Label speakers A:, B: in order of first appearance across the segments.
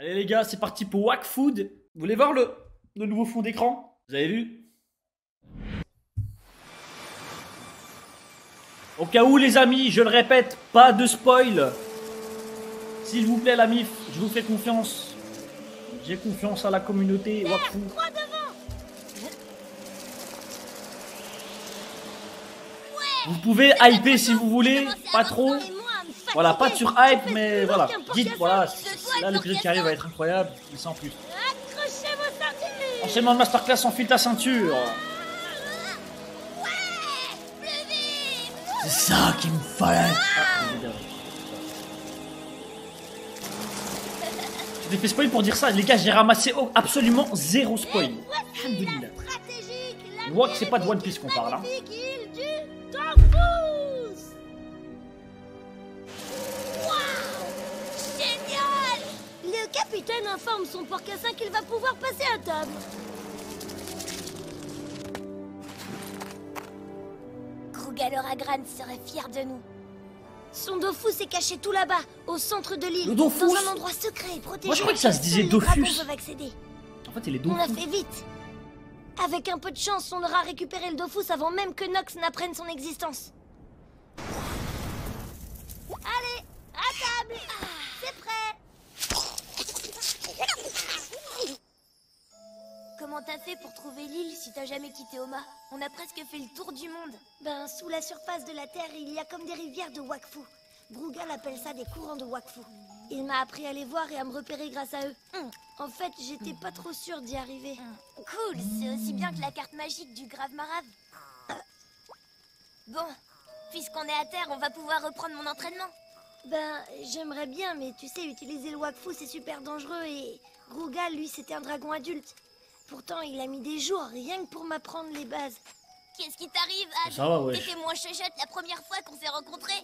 A: Allez les gars, c'est parti pour Wack Food. Vous voulez voir le nouveau fond d'écran? Vous avez vu? Au cas où les amis, je le répète, pas de spoil. S'il vous plaît la MIF, je vous fais confiance. J'ai confiance à la communauté Wack Food. Vous pouvez hyper si vous voulez, pas trop. Voilà, pas sur hype, mais voilà. Dites, voilà, là l'épisode qui arrive va être incroyable, mais sans plus.
B: Accrochez vos ceintures.
A: Enchaînement de masterclass, enfile ta ceinture. C'est ça qu'il me fallait. Je t'ai fait spoil pour dire ça, les gars, j'ai ramassé absolument zéro spoil. Alhamdoulilah. Wack, c'est pas de One Piece qu'on parle, hein.
B: Le capitaine informe son porcassin qu'il va pouvoir passer à table. Krugaloragran serait fier de nous. Son Dofus s'est caché tout là-bas, au centre de l'île, dans un endroit secret et protégé.
A: Moi je crois que ça se disait Dofus. En fait, il est Dofus.
B: On a fait vite. Avec un peu de chance, on aura récupéré le Dofus avant même que Nox n'apprenne son existence. Allez, à table. C'est prêt. Comment t'as fait pour trouver l'île si t'as jamais quitté Oma? On a presque fait le tour du monde. Ben, sous la surface de la Terre, il y a comme des rivières de Wakfu. Brugal appelle ça des courants de Wakfu. Il m'a appris à les voir et à me repérer grâce à eux. En fait, j'étais pas trop sûre d'y arriver. Cool, c'est aussi bien que la carte magique du Grave Marav. Bon, puisqu'on est à terre, on va pouvoir reprendre mon entraînement. Ben, j'aimerais bien, mais tu sais, utiliser le Wakfu, c'est super dangereux et... Grugal, lui, c'était un dragon adulte. Pourtant, il a mis des jours, rien que pour m'apprendre les bases. Qu'est-ce qui t'arrive, Ad?
A: Ça va, ouais.
B: T'étais moins chuchote la première fois qu'on s'est rencontrés.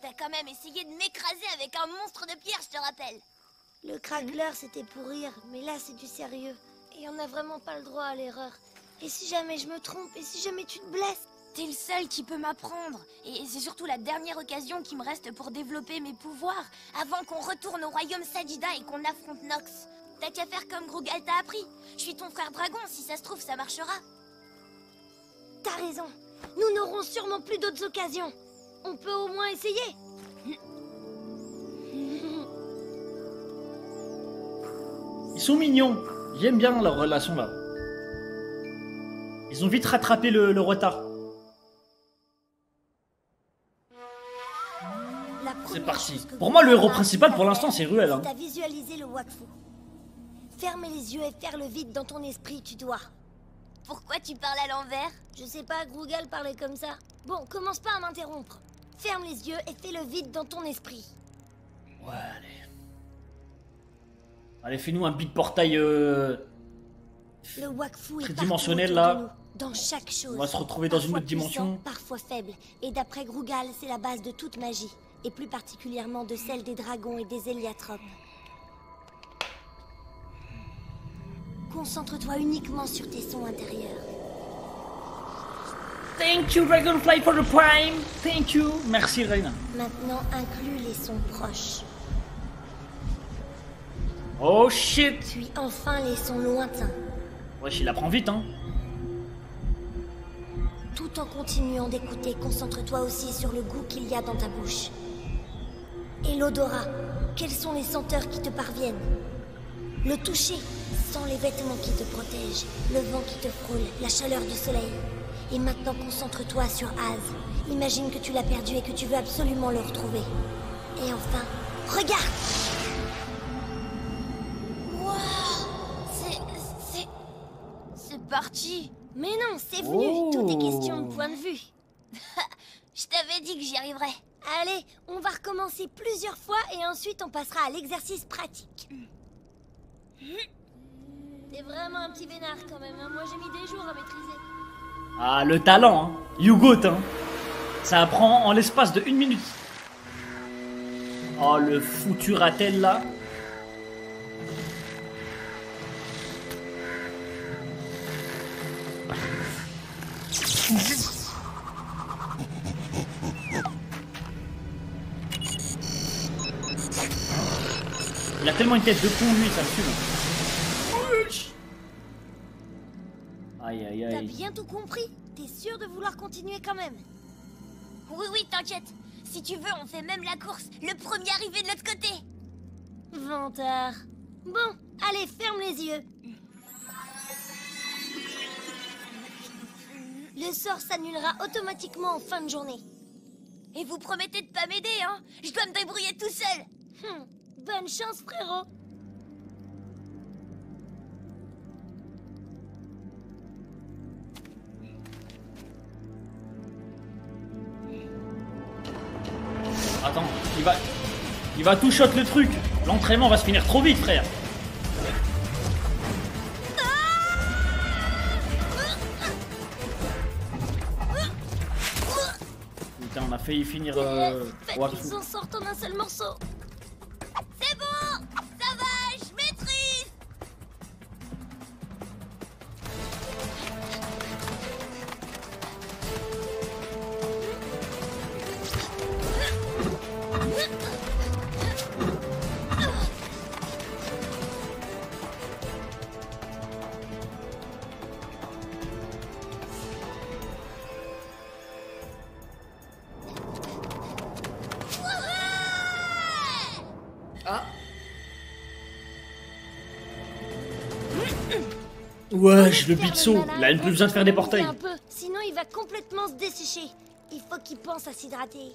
B: T'as quand même essayé de m'écraser avec un monstre de pierre, je te rappelle. Le craqueleur, c'était pour rire, mais là, c'est du sérieux. Et on n'a vraiment pas le droit à l'erreur. Et si jamais je me trompe, et si jamais tu te blesses? T'es le seul qui peut m'apprendre. Et c'est surtout la dernière occasion qui me reste pour développer mes pouvoirs, avant qu'on retourne au royaume Sadida et qu'on affronte Nox. T'as qu'à faire comme Grugal t'a appris. Je suis ton frère dragon, si ça se trouve, ça marchera. T'as raison. Nous n'aurons sûrement plus d'autres occasions. On peut au moins essayer.
A: Ils sont mignons. J'aime bien leur relation là. Ils ont vite rattrapé le retard. C'est parti. Pour moi, le héros principal pour l'instant, c'est Ruel. Hein.
B: T'as visualisé le Wakfu. Fermer les yeux et faire le vide dans ton esprit, tu dois. Pourquoi tu parles à l'envers? Je sais pas, Grugal parlait comme ça. Bon, commence pas à m'interrompre. Ferme les yeux et fais le vide dans ton esprit.
A: Ouais, allez. Allez, fais-nous un beat portail
B: le Wakfu est
A: tridimensionnel
B: partout autour
A: là.
B: de nous, dans chaque chose.
A: On va se retrouver dans une
B: Parfois
A: autre dimension.
B: puissant, parfois faible. Et d'après Grugal, c'est la base de toute magie. Et plus particulièrement de celle des dragons et des héliathropes. Concentre-toi uniquement sur tes sons intérieurs.
A: Thank you Dragonfly for the prime. Thank you. Merci Reina.
B: Maintenant, inclus les sons proches.
A: Oh shit.
B: Puis enfin les sons lointains.
A: Wesh, il apprend vite hein.
B: Tout en continuant d'écouter, concentre-toi aussi sur le goût qu'il y a dans ta bouche. Et l'odorat. Quelles sont les senteurs qui te parviennent? Le toucher. Sens les vêtements qui te protègent, le vent qui te frôle, la chaleur du soleil. Et maintenant, concentre-toi sur Az. Imagine que tu l'as perdu et que tu veux absolument le retrouver. Et enfin, regarde! Wow! C'est parti! Mais non, c'est venu!
A: Oh.
B: Tout est question de point de vue. Je t'avais dit que j'y arriverais. Allez, on va recommencer plusieurs fois et ensuite on passera à l'exercice pratique. T'es vraiment un petit vénard quand même, hein. Moi j'ai mis des jours à maîtriser.
A: Ah, le talent hein. You got hein. Ça apprend en l'espace de 1 minute. Oh, le foutu ratel là. Il a tellement une tête de con, lui, ça me fume. Aïe, aïe,
B: T'as
A: aïe.
B: bien tout compris? T'es sûr de vouloir continuer quand même? Oui, oui, t'inquiète. Si tu veux, on fait même la course. Le premier arrivé de l'autre côté. Vantard. Bon, allez, ferme les yeux. Le sort s'annulera automatiquement en fin de journée. Et vous promettez de pas m'aider, hein? Je dois me débrouiller tout seul. Bonne chance, frérot.
A: Attends, il va tout shot le truc. L'entraînement va se finir trop vite, frère. Putain, on a failli finir.
B: Ils s'en sortent en un seul morceau. C'est bon, ça va, je maîtrise.
A: Ah. Wesh, le pizzo, il a même plus besoin de faire des portails.
B: Un peu, sinon il va complètement se dessécher. Il faut qu'il pense à s'hydrater.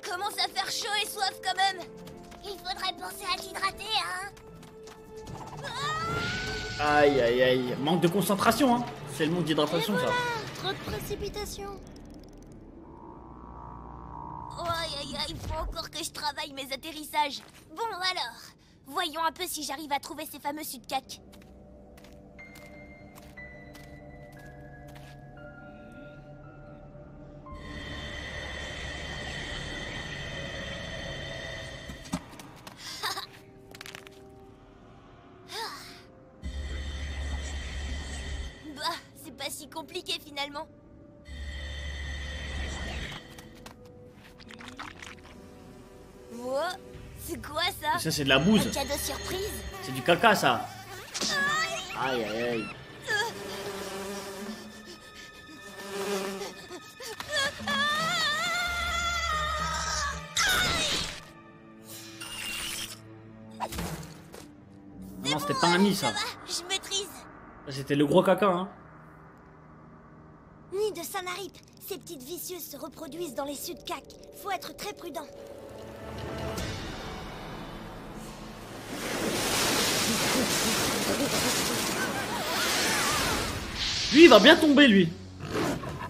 B: Commence à faire chaud et soif quand même. Il faudrait penser à s'hydrater, hein.
A: Aïe, aïe, aïe. Manque de concentration, hein. C'est le manque d'hydratation, ça.
B: Trop de précipitation. Aïe, aïe, aïe, il faut encore que je travaille mes atterrissages. Bon, alors, voyons un peu si j'arrive à trouver ces fameux sudcacs. Bah, c'est pas si compliqué finalement. Wow, c'est quoi ça?
A: Ça, c'est de la bouse.
B: Un cadeau surprise?
A: C'est du caca, ça. Aïe, aïe, aïe. Non, c'était pas un nid, ça.
B: Je maîtrise.
A: C'était le gros caca, hein.
B: Nid de Sanarip. Ces petites vicieuses se reproduisent dans les sudcacs. Faut être très prudent.
A: Lui, il va bien tomber, lui.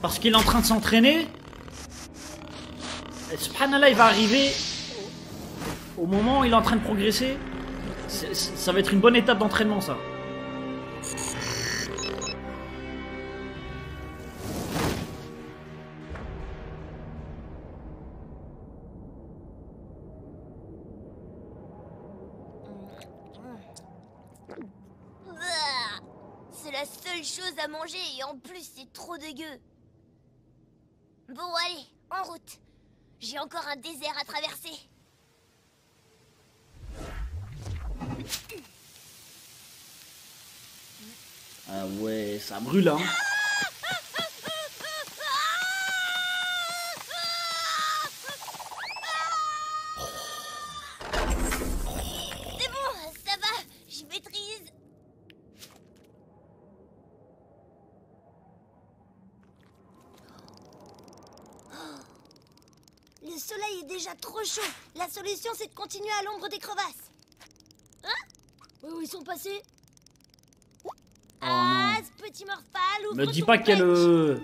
A: Parce qu'il est en train de s'entraîner. Et subhanallah, il va arriver au moment où il est en train de progresser. Ça va être une bonne étape d'entraînement, ça.
B: C'est la seule chose à manger et en plus c'est trop dégueu. Bon allez, en route. J'ai encore un désert à traverser.
A: Ah ouais, ça brûle, hein.
B: C'est bon, ça va, je maîtrise. Le soleil est déjà trop chaud. La solution, c'est de continuer à l'ombre des crevasses. Hein? Où ils sont passés? Ah, ce petit morphale, ouvre
A: Me dis
B: ton
A: pas qu'il y a
B: bec.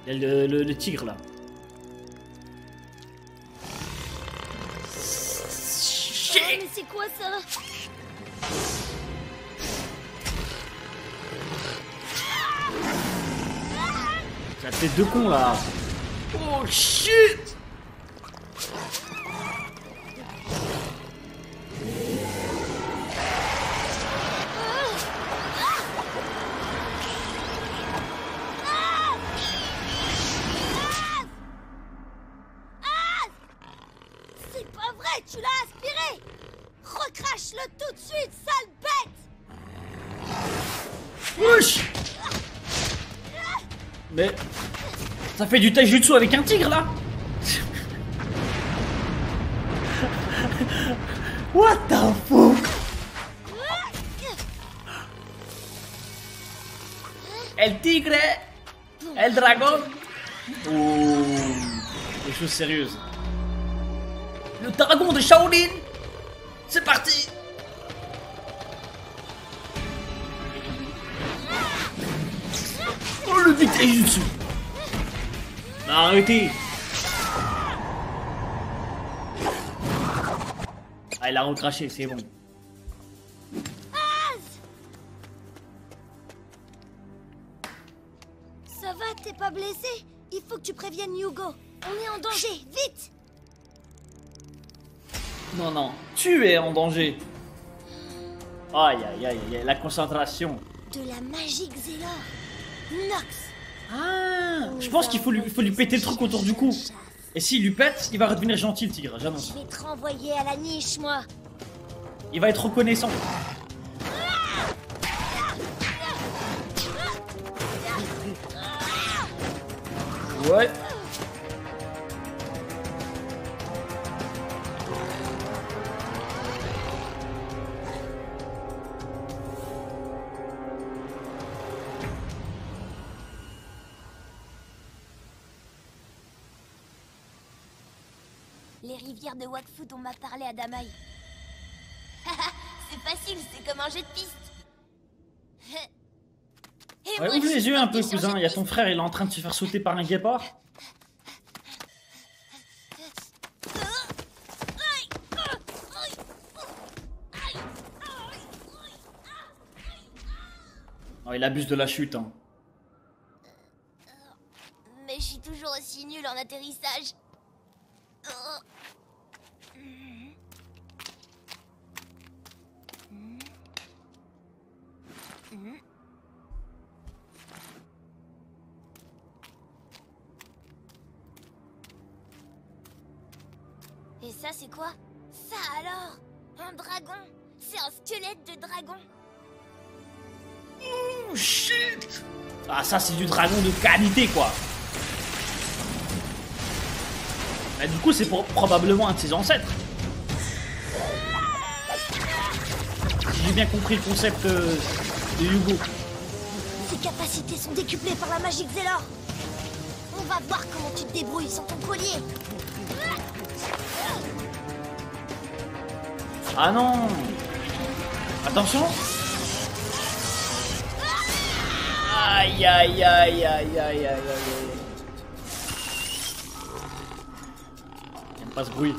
A: il y a le tigre, là.
B: Oh, mais c'est quoi ça?
A: La tête de con, là. Oh, shit!
B: C'est pas vrai, tu l'as Lâche-le tout de suite, sale bête!
A: Wesh! Mais... ça fait du taijutsu avec un tigre, là? What the fuck? El tigre! El dragon! Oh, des choses sérieuses. Le dragon de Shaolin! C'est parti! Oh, le big taijutsu! Non, arrêtez! Ah, il a recraché, c'est bon.
B: Ça va, t'es pas blessé? Il faut que tu préviennes Hugo. On est en danger, vite!
A: Non, non, tu es en danger. Aïe, aïe, aïe, aïe, la concentration.
B: De la magie Xelor. Nox.
A: Ah, je pense qu'il faut lui péter le truc autour du cou. Et s'il lui pète, il va redevenir gentil, le tigre, j'annonce.
B: Je vais te renvoyer à la niche, moi.
A: Il va être reconnaissant. Ouais.
B: Les rivières de Wakfu dont m'a parlé Adamai. C'est facile, c'est comme un jeu de piste. Et
A: Ouais,
B: moi,
A: ouvre
B: je
A: les
B: suis
A: yeux un
B: partie
A: peu,
B: sur
A: cousin.
B: cette
A: Il y a ton
B: piste.
A: frère, il est en train de se faire sauter par un guépard. Oh, il abuse de la chute, hein.
B: Mais je suis toujours aussi nulle en atterrissage. Et ça, c'est quoi? Ça alors? Un dragon? C'est un squelette de dragon.
A: Oh, shit! Ah, ça, c'est du dragon de qualité, quoi. Mais du coup, c'est probablement un de ses ancêtres. Si j'ai bien compris le concept de Hugo.
B: Ses capacités sont décuplées par la magie Xelor. On va voir comment tu te débrouilles sans ton collier.
A: Ah non! Attention! Aïe aïe aïe aïe aïe aïe aïe. J'aime pas ce bruit.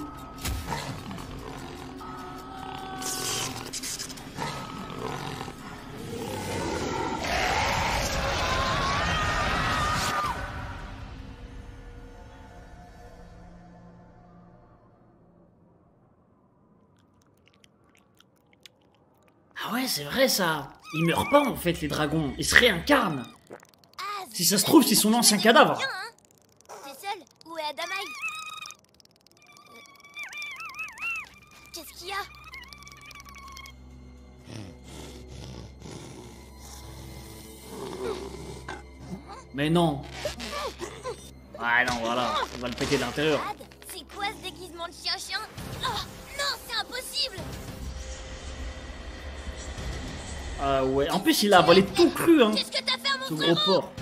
A: Ah ouais, c'est vrai ça. Ils meurent pas en fait les dragons, ils se réincarnent.
B: Az,
A: Si ça se trouve, c'est son ancien cadavre.
B: viens, hein. T'es seul? Où est Adamai? Qu'est-ce qu'il y a?
A: Mais non. Ah non, voilà, on va le péter de l'intérieur.
B: Ad, c'est quoi ce déguisement de chien-chien? Oh, non, c'est impossible!
A: Ah ouais, en plus il a volé tout cru, hein.
B: Qu'est-ce que t'as fait à mon
A: Ce gros
B: frérot?
A: porc.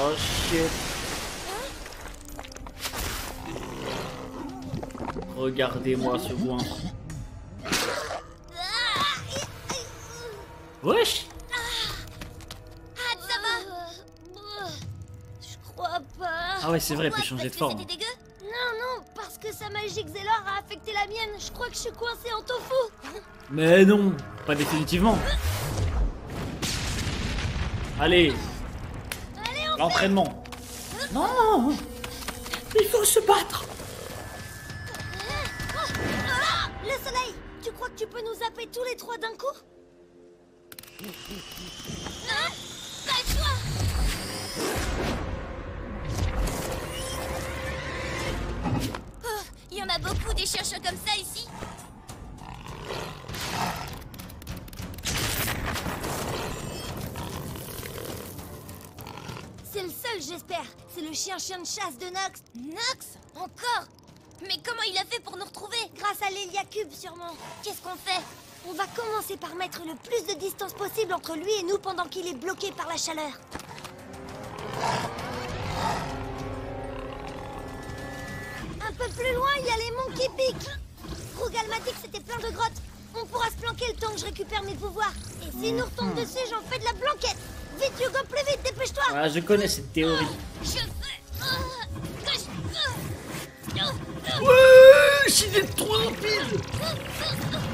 A: Oh shit. Regardez-moi ce goinfre. Wesh.
B: Ad, ça va? Je crois pas.
A: Ah ouais, c'est vrai, elle peut
B: Pourquoi?
A: changer de
B: Parce
A: forme.
B: que c'était dégueu? Non, non, parce que sa magie Xelor a affecté la mienne. Je crois que je suis coincée en tofu.
A: Mais non, pas définitivement. Allez,
B: Allez, on
A: l'entraînement. Non, il faut se battre.
B: Ah, le soleil! Tu crois que tu peux nous zapper tous les trois d'un coup? Pas le choix! Il y en a beaucoup des chercheurs comme ça ici. C'est le seul, j'espère. C'est le chien de chasse de Nox. Nox? Encore? Mais comment il a fait pour nous retrouver? Grâce à l'Héliacube, sûrement. Qu'est-ce qu'on fait? On va commencer par mettre le plus de distance possible entre lui et nous pendant qu'il est bloqué par la chaleur. Un peu plus loin, il y a les monts qui piquent. Rougalmatic, c'était plein de grottes. On pourra se planquer le temps que je récupère mes pouvoirs. Et s'il nous retombe dessus, j'en fais de la blanquette. Vite, Hugo, plus vite, dépêche-toi.
A: Voilà, je connais cette théorie.
B: Je fais...
A: Ouais, il est trop rapide.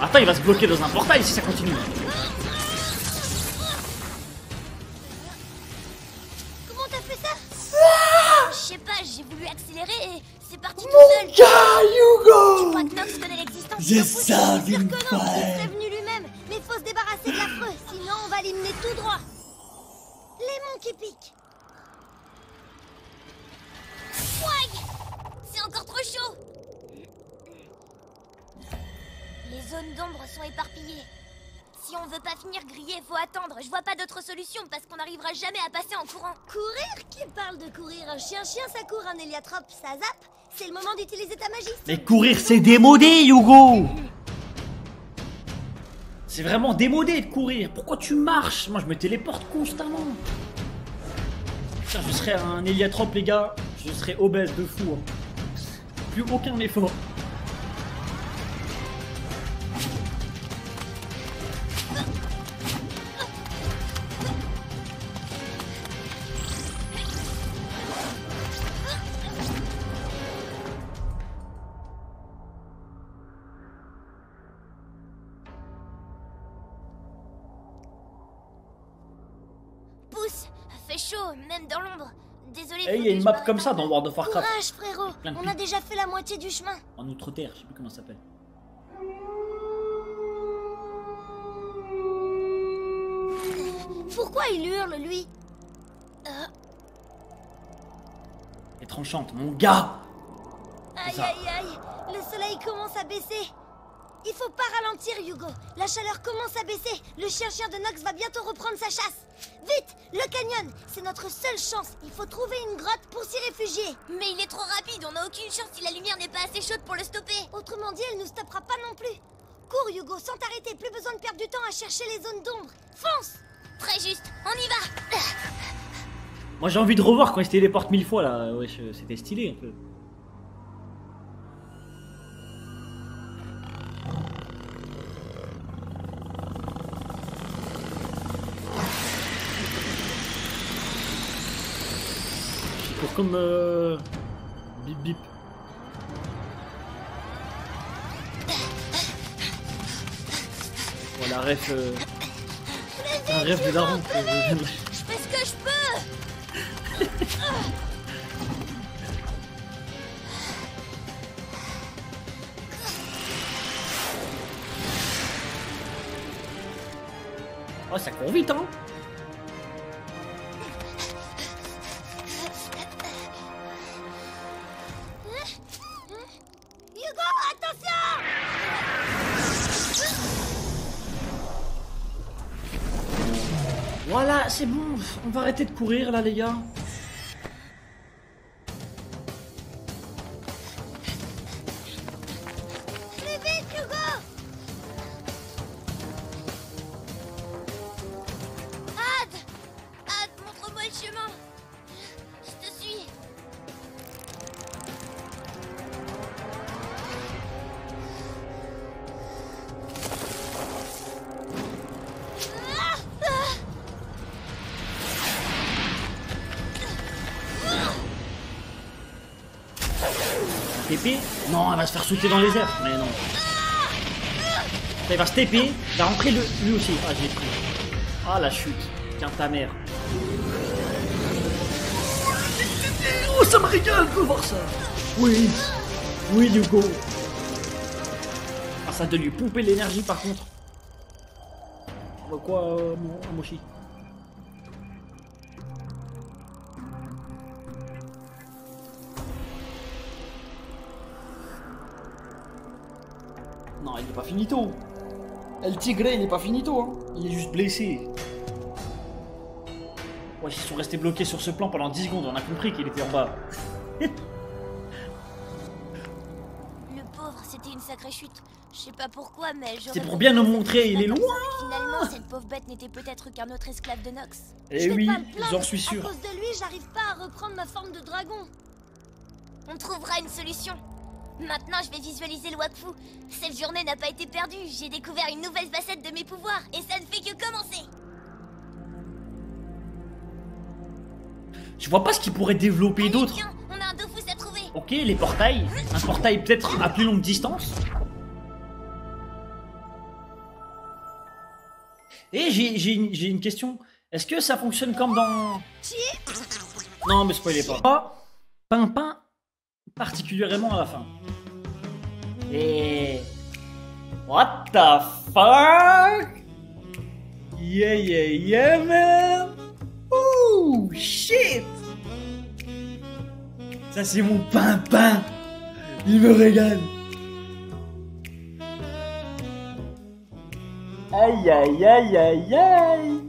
A: Attends, il va se bloquer dans un portail si ça continue.
B: Comment t'as fait ça? Je sais pas, j'ai voulu accélérer et c'est parti tout seul.
A: Mon gars, Hugo!
B: Tu crois que Nox connaît l'existence?
A: Je savais
B: Il
A: pas.
B: serait venu lui-même, mais faut se débarrasser de l'affreux, sinon on va l'éliminer tout droit. Les monts qui piquent. Ouaille! C'est encore trop chaud. Les zones d'ombre sont éparpillées. Si on veut pas finir grillé, faut attendre. Je vois pas d'autre solution parce qu'on n'arrivera jamais à passer en courant. Courir? Qui parle de courir? Un chien, ça court, un héliatrope, ça zappe. C'est le moment d'utiliser ta magie.
A: Mais courir, c'est démodé, Hugo! C'est vraiment démodé de courir. Pourquoi tu marches? Moi, je me téléporte constamment. Putain, je serais un héliatrope, les gars. Je serais obèse de fou. Hein. Plus aucun effort.
B: Pousse, fait chaud, même dans l'ombre. Désolé.
A: Et il y a une map comme ça dans World of Warcraft.
B: Courage, frérot. On a déjà fait la moitié du chemin.
A: En Outre-Terre, je sais plus comment ça s'appelle.
B: Pourquoi il hurle, lui?
A: Et tranchante, mon gars!
B: Aïe, aïe, aïe. Le soleil commence à baisser. Il faut pas ralentir, Hugo. La chaleur commence à baisser. Le chien de Nox va bientôt reprendre sa chasse. Vite, le canyon. C'est notre seule chance. Il faut trouver une grotte pour s'y réfugier. Mais il est trop rapide. On n'a aucune chance si la lumière n'est pas assez chaude pour le stopper. Autrement dit, elle nous stoppera pas non plus. Cours, Hugo, sans t'arrêter. Plus besoin de perdre du temps à chercher les zones d'ombre. Fonce. Très juste. On y va.
A: Moi, j'ai envie de revoir quand il se téléporte 1000 fois là. Ouais, c'était stylé un peu. Pour comme bip bip. Voilà, ref. Un rêve de daron.
B: Je fais ce que je peux.
A: Oh, ça court vite, hein.
B: Hugo, attention!
A: Voilà, c'est bon. On va arrêter de courir là, les gars.
B: Plus vite, Hugo! Ad, montre-moi le chemin. Je te suis.
A: TP? Non, elle va se faire sauter dans les airs. Mais non. Ça, il va se TP. Il va rentrer lui aussi. Ah, je l'ai pris. Ah, la chute. Tiens ta mère. Oh, ça me régale de voir ça. Oui. Oui, Hugo. Ah, ça doit lui pomper l'énergie par contre. Quoi, Moshi? Non, il est pas finito. El Tigre, il est pas finito. Hein. Il est juste blessé. Ouais, ils sont restés bloqués sur ce plan pendant 10 secondes. On a compris qu'il était en bas.
B: Le pauvre, c'était une sacrée chute. Je sais pas pourquoi, mais j'aurais...
A: C'est pour bien nous montrer, il est loin.
B: Finalement, cette pauvre bête n'était peut-être qu'un autre esclave de Nox.
A: Eh oui, j'en suis sûr.
B: À cause de lui, j'arrive pas à reprendre ma forme de dragon. On trouvera une solution. Maintenant, je vais visualiser le Wakfu. Cette journée n'a pas été perdue. J'ai découvert une nouvelle facette de mes pouvoirs et ça ne fait que commencer.
A: Je vois pas ce qu'il pourrait développer
B: Allez,
A: d'autre.
B: viens, on a un Dofus à trouver.
A: Ok, les portails. Un portail peut-être à plus longue distance. Et j'ai une question. Est-ce que ça fonctionne comme dans... Non, mais spoilez pas. Pas Pimpin particulièrement à la fin. Et... What the fuck? Yeah, yeah, yeah, man. Ouh, shit. Ça, c'est mon Pimpin. Il me régale. Aïe, aïe, aïe, aïe, aïe.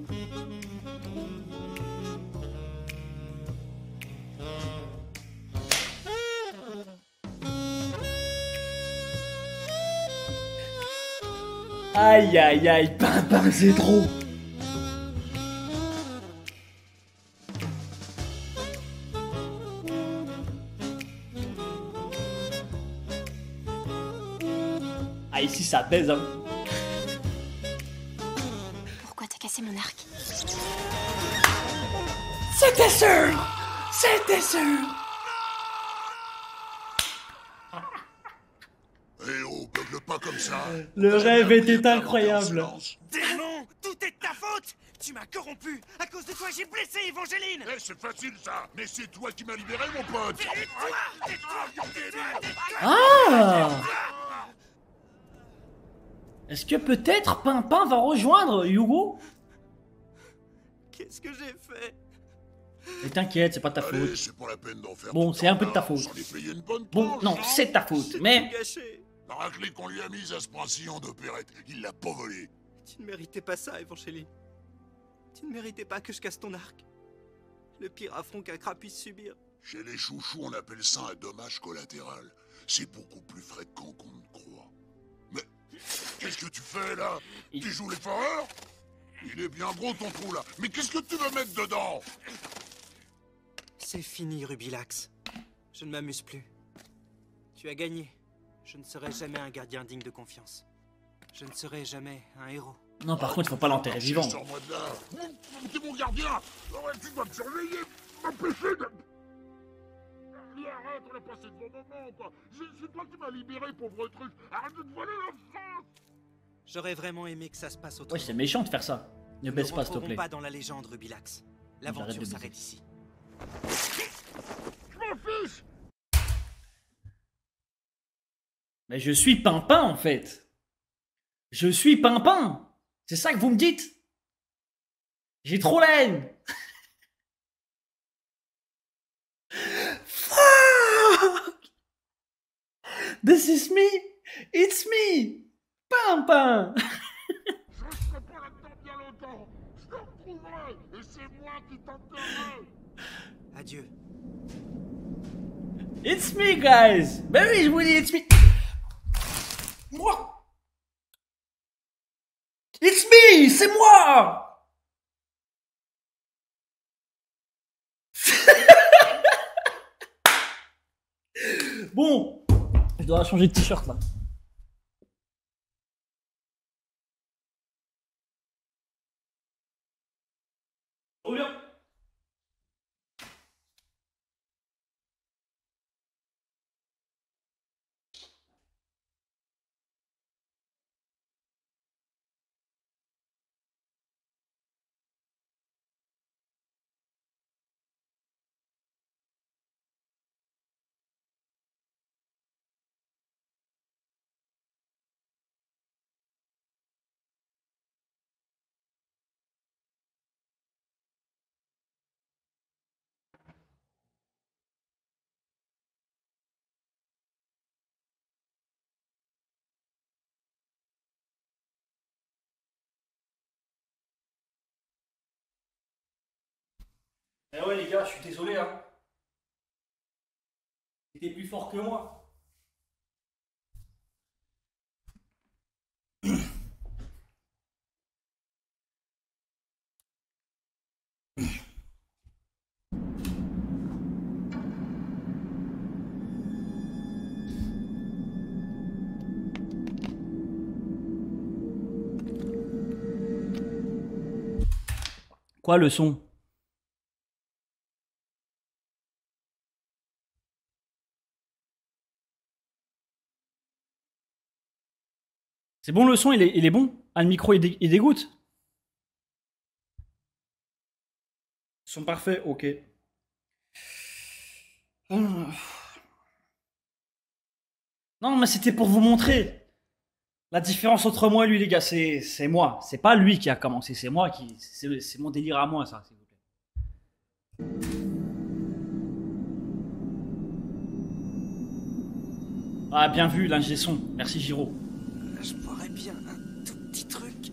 A: Aïe, aïe, aïe, Pimpin, c'est trop. Ah, ici, ça baise, hein.
B: Pourquoi t'as cassé mon arc?
A: C'était sûr. C'était sûr.
C: Eh oh, beugle pas comme ça.
A: Le rêve était incroyable.
D: Démon, tout est de ta faute. Tu m'as corrompu. À cause de toi, j'ai blessé Evangeline.
C: Eh, c'est facile ça. Mais c'est toi qui m'as libéré, mon pote.
A: Ah. Est-ce que peut-être Pimpin va rejoindre Hugo?
D: Qu'est-ce que j'ai fait?
A: Mais t'inquiète, c'est pas ta
C: Allez,
A: faute.
C: c'est pas la peine d'en faire.
A: Bon,
C: tout
A: c'est un peu
C: ça,
A: de ta
C: là.
A: faute.
C: J'en ai payé une bonne
A: Bon,
C: tranche.
A: non, c'est ta faute, mais...
D: Tout gâché.
C: La raclée qu'on lui a mise à ce princillon d'opérette, il l'a pas volée.
D: Tu ne méritais pas ça, Evangeline. Tu ne méritais pas que je casse ton arc. Le pire affront qu'un crat puisse subir.
C: Chez les chouchous, on appelle ça un dommage collatéral. C'est beaucoup plus fréquent qu'on ne croit. Mais qu'est-ce que tu fais là? Tu joues les foreurs? Il est bien gros ton trou là. Mais qu'est-ce que tu veux mettre dedans?
D: C'est fini, Rubilax. Je ne m'amuse plus. Tu as gagné. Je ne serai jamais un gardien digne de confiance. Je ne serai jamais un héros.
A: Non, par contre, il faut pas l'enterrer vivant.
C: Sors-moi de là. T'es mon gardien. Ouais, tu dois me surveiller. M'empêcher de... Allez, arrête, on a passé de bons moments, quoi. C'est toi qui m'as libéré, pauvre truc. Arrête de te voler la France.
D: J'aurais vraiment aimé que ça se passe autrement.
A: Ouais, c'est méchant de faire ça. Ne
D: Nous
A: baisse pas, s'il te
D: rentrerons
A: plaît.
D: pas dans la légende, Rubilax. L'aventure s'arrête ici.
C: Je m'en fiche.
A: Mais je suis Pimpin, en fait. Je suis Pimpin. C'est ça que vous me dites? J'ai trop la haine. Fuck! This is me. It's me. Pimpin.
C: Je resterai pas là-dedans bien longtemps. Je te retrouverai. Et c'est moi qui t'enterrerai.
D: Adieu.
A: It's me, guys. Ben oui, je vous dis, it's me. Moi. It's me, c'est moi. Bon, je dois changer de t-shirt là. Reviens. Eh ouais les gars, je suis désolé hein. T'es plus fort que moi. Quoi le son? C'est bon le son, il est bon? Ah le micro il dégoûte? Son parfait, ok. Non mais c'était pour vous montrer la différence entre moi et lui les gars, c'est moi. C'est pas lui qui a commencé, c'est moi qui... C'est mon délire à moi ça, s'il vous plaît. Ah bien vu l'ingé son, merci Giro.
D: Je boirais bien un tout petit truc.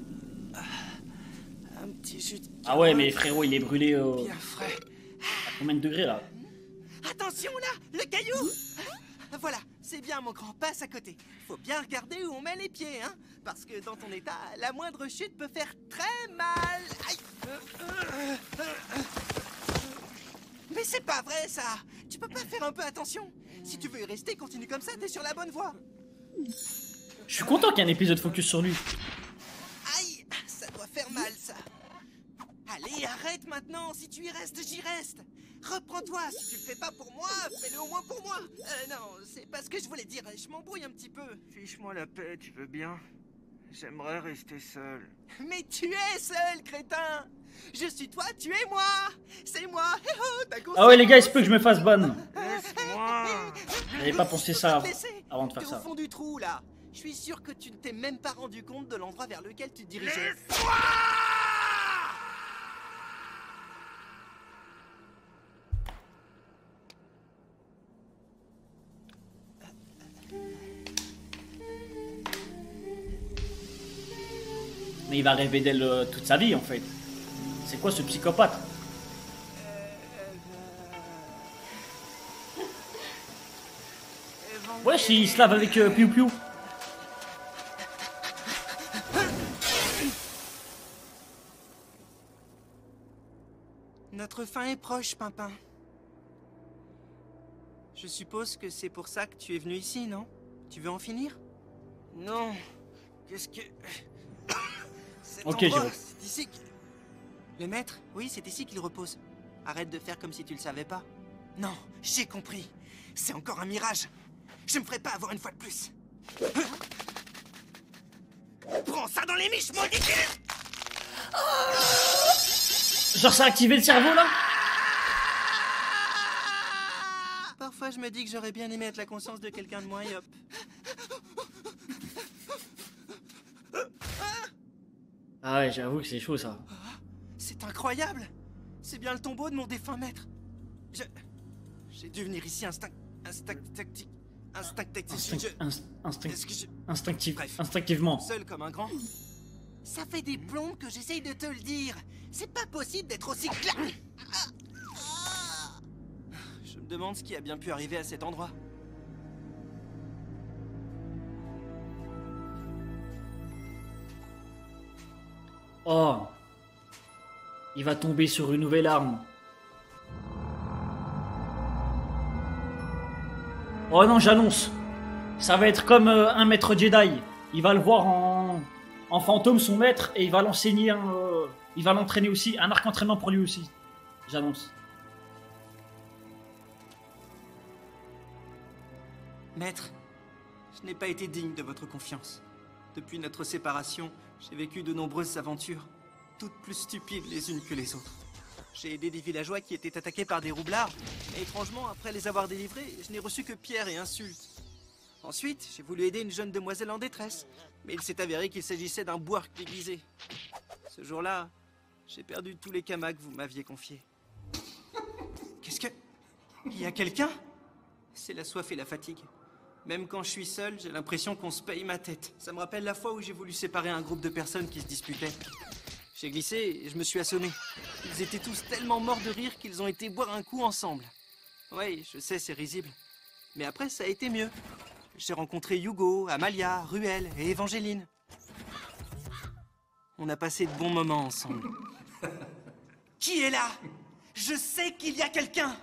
D: Un petit jus de carotte.
A: Ah ouais mais frérot il est brûlé
D: Bien frais.
A: à combien de degrés là?
D: Attention là, le caillou. Voilà, c'est bien mon grand, passe à côté. Faut bien regarder où on met les pieds, hein. Parce que dans ton état, la moindre chute peut faire très mal. Aïe. Mais c'est pas vrai ça. Tu peux pas faire un peu attention. Si tu veux y rester, continue comme ça, t'es sur la bonne voie.
A: Je suis content qu'il y ait un épisode focus sur lui.
D: Aïe, ça doit faire mal ça. Allez, arrête maintenant, si tu y restes, j'y reste. Reprends-toi, si tu le fais pas pour moi, fais-le au moins pour moi. Non, c'est pas ce que je voulais dire, je m'embrouille un petit peu. Fiche-moi la paix, tu veux bien? J'aimerais rester seul. Mais tu es seul, crétin. Je suis toi, tu es moi. C'est moi.
A: Ah ouais les gars, il se peut que je me fasse bonne.
D: Laisse-moi.
A: J'avais pas pensé ça avant de faire
D: T'es
A: ça.
D: au fond du trou, là. Je suis sûr que tu ne t'es même pas rendu compte de l'endroit vers lequel tu te dirigeais.
A: Mais il va rêver d'elle toute sa vie en fait. C'est quoi ce psychopathe? Ouais, il se lave avec Piu Piu.
D: Notre fin est proche, Pimpin. Je suppose que c'est pour ça que tu es venu ici, non? Tu veux en finir? Non. Qu'est-ce que...
A: Ok, je vois.
D: C'est ici que... Le maître? Oui, c'est ici qu'il repose. Arrête de faire comme si tu le savais pas. Non, j'ai compris. C'est encore un mirage. Je me ferai pas avoir une fois de plus. Prends ça dans les miches, maudit!
A: Genre ça a activé le cerveau là?
D: Parfois je me dis que j'aurais bien aimé être la conscience de quelqu'un de moi et hop.
A: Ah ouais, j'avoue que c'est chaud ça.
D: C'est incroyable. C'est bien le tombeau de mon défunt maître. J'ai dû venir ici instinctivement.
A: Instinctivement.
D: Seul comme un grand. Ça fait des plombs que j'essaye de te le dire. C'est pas possible d'être aussi Je me demande ce qui a bien pu arriver à cet endroit.
A: Oh. Il va tomber sur une nouvelle arme. Oh non, j'annonce. Ça va être comme un maître Jedi. Il va le voir en fantôme, son maître, et il va l'enseigner il va l'entraîner aussi. Un arc entraînement pour lui aussi. J'annonce.
D: Maître, je n'ai pas été digne de votre confiance. Depuis notre séparation, j'ai vécu de nombreuses aventures, toutes plus stupides les unes que les autres. J'ai aidé des villageois qui étaient attaqués par des roublards, mais étrangement, après les avoir délivrés, je n'ai reçu que pierres et insultes. Ensuite, j'ai voulu aider une jeune demoiselle en détresse, mais il s'est avéré qu'il s'agissait d'un bouarque déguisé. Ce jour-là, j'ai perdu tous les kamas que vous m'aviez confiés. Qu'est-ce que... Il y a quelqu'un? C'est la soif et la fatigue. Même quand je suis seul, j'ai l'impression qu'on se paye ma tête. Ça me rappelle la fois où j'ai voulu séparer un groupe de personnes qui se disputaient. J'ai glissé et je me suis assommé. Ils étaient tous tellement morts de rire qu'ils ont été boire un coup ensemble. Oui, je sais, c'est risible. Mais après, ça a été mieux. J'ai rencontré Hugo, Amalia, Ruel et Evangeline. On a passé de bons moments ensemble. Qui est là? Je sais qu'il y a quelqu'un.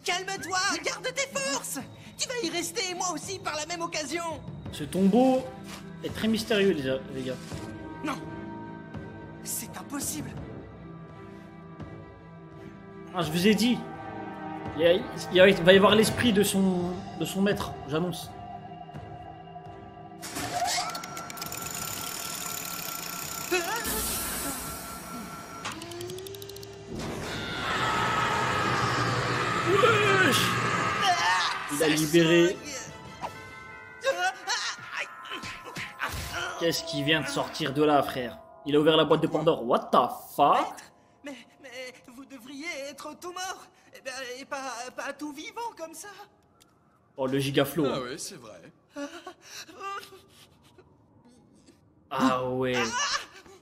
D: Calme-toi, garde tes forces. Tu vas y rester et moi aussi par la même occasion.
A: Ce tombeau est très mystérieux, les gars.
D: Non, c'est impossible.
A: Ah, je vous ai dit. Il va y avoir l'esprit de son maître, j'annonce. Wesh! Il a libéré. Qu'est-ce qui vient de sortir de là, frère? Il a ouvert la boîte de Pandore. What the fuck?
D: Mais vous devriez être tout mort. Et pas tout vivant comme ça.
A: Oh, le gigaflow.
E: Ah oui, c'est vrai.
A: Ah ouais.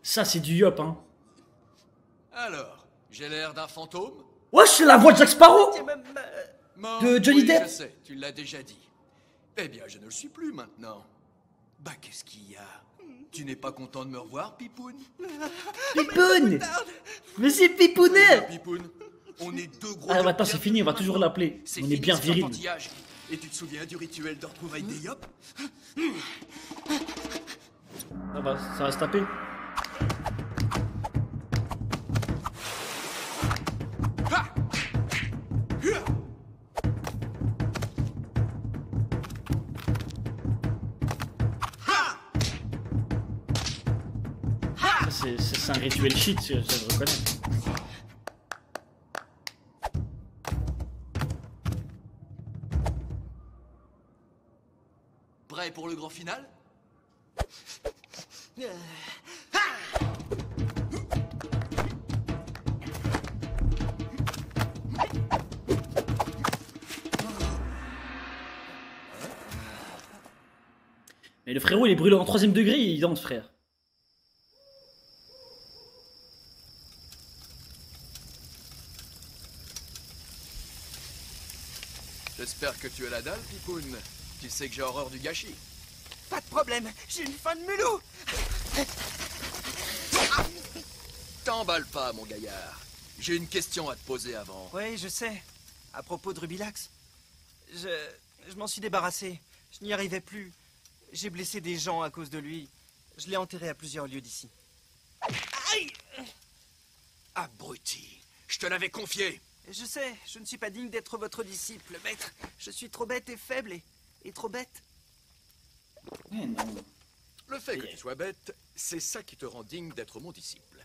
A: Ça, c'est du yop, hein.
E: Alors, j'ai l'air d'un fantôme?
A: Wesh, c'est la voix de Jack Sparrow!
E: Mort,
A: De Johnny
E: oui,
A: Depp.
E: Je sais, tu l'as déjà dit. Eh bien, je ne le suis plus maintenant. Bah, qu'est-ce qu'il y a? Tu n'es pas content de me revoir, Pipoun?
A: Pipoun! Mais c'est Pipounet!
E: Pipoun, on est deux gros...
A: Ah, maintenant
E: yops
A: c'est fini, on va toujours l'appeler. On est
E: fini,
A: bien
E: cet
A: viril.
E: enfantillage. Et tu te souviens du rituel de retrouvailles des yops?
A: Ça va se taper. C'est un rituel shit, ça je reconnais.
E: Prêt pour le grand final?
A: Mais le frérot il est brûlé en 3ème degré et il danse, frère.
E: J'espère que tu as la dalle, Pipoun. Tu sais que j'ai horreur du gâchis.
D: Pas de problème, j'ai une faim de mulot.
E: T'emballe pas, mon gaillard. J'ai une question à te poser avant.
D: Oui, je sais. À propos de Rubilax, je m'en suis débarrassé. Je n'y arrivais plus. J'ai blessé des gens à cause de lui. Je l'ai enterré à plusieurs lieux d'ici. Aïe!
E: Abruti, je te l'avais confié.
D: Je sais, je ne suis pas digne d'être votre disciple, maître. Je suis trop bête et faible et trop bête.
A: Eh non.
E: Le fait que tu sois bête, c'est ça qui te rend digne d'être mon disciple.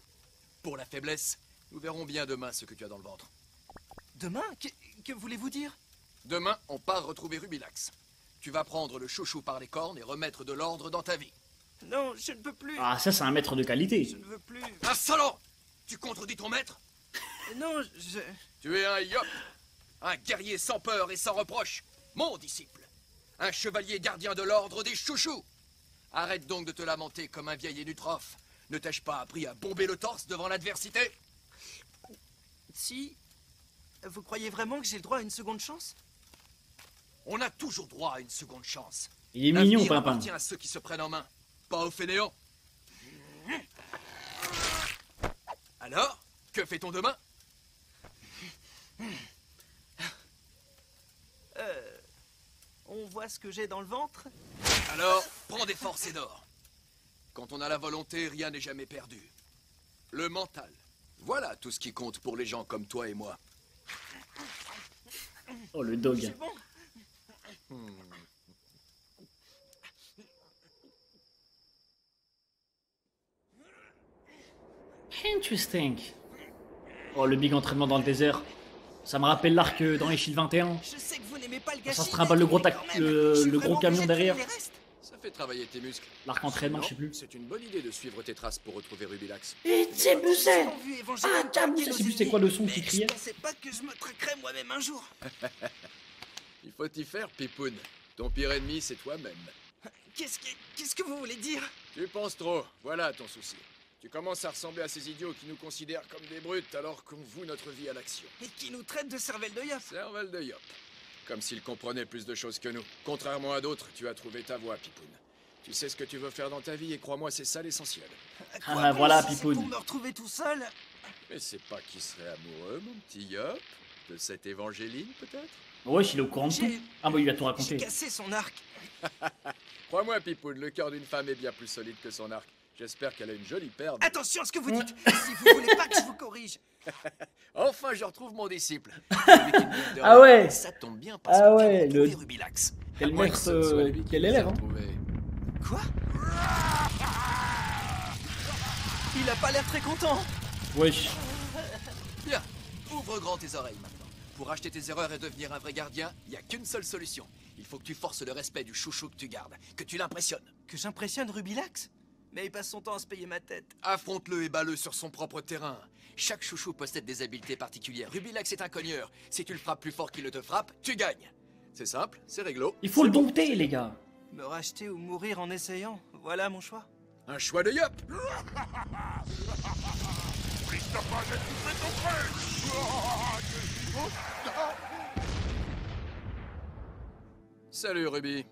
E: Pour la faiblesse, nous verrons bien demain ce que tu as dans le ventre.
D: Demain? Que voulez-vous dire?
E: Demain, on part retrouver Rubilax. Tu vas prendre le chouchou par les cornes et remettre de l'ordre dans ta vie.
D: Non, je ne peux plus.
A: Ah, ça c'est un maître de qualité.
D: Je ne veux plus.
E: Insolent! Tu contredis ton maître?
D: Non,
E: Tu es un yop, un guerrier sans peur et sans reproche, mon disciple, un chevalier gardien de l'ordre des chouchous. Arrête donc de te lamenter comme un vieil énutrophe. Ne t'ai-je pas appris à bomber le torse devant l'adversité?
D: Si... Vous croyez vraiment que j'ai le droit à une seconde chance?
E: On a toujours droit à une seconde chance.
A: Il est mignon,
E: L'avenir
A: Pimpin.
E: appartient à ceux qui se prennent en main, pas aux fainéants. Alors, que fait-on demain?
D: On voit ce que j'ai dans le ventre?
E: Alors, prends des forces et dors. Quand on a la volonté, rien n'est jamais perdu. Le mental. Voilà tout ce qui compte pour les gens comme toi et moi.
A: Oh, le dog.
D: C'est bon.
A: Interesting. Oh, le big entraînement dans le désert. Ça me rappelle l'arc dans Eschil 21.
D: Je sais que vous n'aimez pas le gâchis.
A: Ça se trimballe le gros,
D: mais quand même, je suis
A: le gros
D: vraiment
A: camion
D: obligé de
A: derrière.
D: finir les restes.
E: Ça fait travailler tes muscles.
A: L'arc entraînement, je sais plus.
E: C'est une bonne idée de suivre tes traces pour retrouver Rubilax.
A: Et c'est
D: J'ai souvent vu Evangeline
A: Ah, tiens,
D: braquer
A: je sais
D: nos
A: plus c'est
D: ennemis,
A: quoi le son
D: mais
A: qui criait.
D: Je pensais pas que je me traquerais moi-même un jour.
E: Il faut t'y faire, Pipoun. Ton pire ennemi, c'est toi-même.
D: Qu'est-ce que vous voulez dire?
E: Tu penses trop. Voilà ton souci. Tu commences à ressembler à ces idiots qui nous considèrent comme des brutes alors qu'on voue notre vie à l'action.
D: Et qui nous traite de cervelle de Yop.
E: Cervelle de Yop. Comme s'ils comprenaient plus de choses que nous. Contrairement à d'autres, tu as trouvé ta voie, Pipoun. Tu sais ce que tu veux faire dans ta vie et crois-moi, c'est ça l'essentiel.
A: Ah, voilà,
D: si
A: Pipoun.
D: c'est pour me retrouver tout seul.
E: Mais c'est pas qui serait amoureux, mon petit Yop? De cette Évangéline, peut-être?
A: Ouais, il est au courant de tout. Ah bah il a tout
D: J'ai
A: raconté.
D: cassé son arc.
E: Crois-moi, Pipoun, le cœur d'une femme est bien plus solide que son arc. J'espère qu'elle a une jolie paire de...
D: Attention à ce que vous dites. Si vous voulez pas que je vous corrige.
E: Enfin, je retrouve mon disciple. Celui qui me dit de
A: Ah
E: rien.
A: ouais.
E: Ça tombe bien parce
A: Ah
E: que tu
A: ouais,
E: as retrouvé
A: le-
E: Rubilax.
A: Quel
E: À moins que
A: maître,
E: ce ne soit lui qui
A: quel
E: nous a
A: élève, hein.
E: retrouvés.
D: Quoi? Il a pas l'air très content.
A: Wesh.
E: Bien, ouvre grand tes oreilles maintenant. Pour racheter tes erreurs et devenir un vrai gardien, il n'y a qu'une seule solution. Il faut que tu forces le respect du chouchou que tu gardes, que tu l'impressionnes.
D: Que j'impressionne Rubilax? Mais il passe son temps à se payer ma tête.
E: Affronte-le et bats-le sur son propre terrain. Chaque chouchou possède des habiletés particulières. Rubilax est un cogneur. Si tu le frappes plus fort qu'il ne te frappe, tu gagnes. C'est simple, c'est réglo.
A: Il faut le dompter, les gars.
D: Me racheter ou mourir en essayant. Voilà mon choix.
E: Un choix de Yop.
C: Christophe, tu fais ton prêt.
E: Salut Ruby.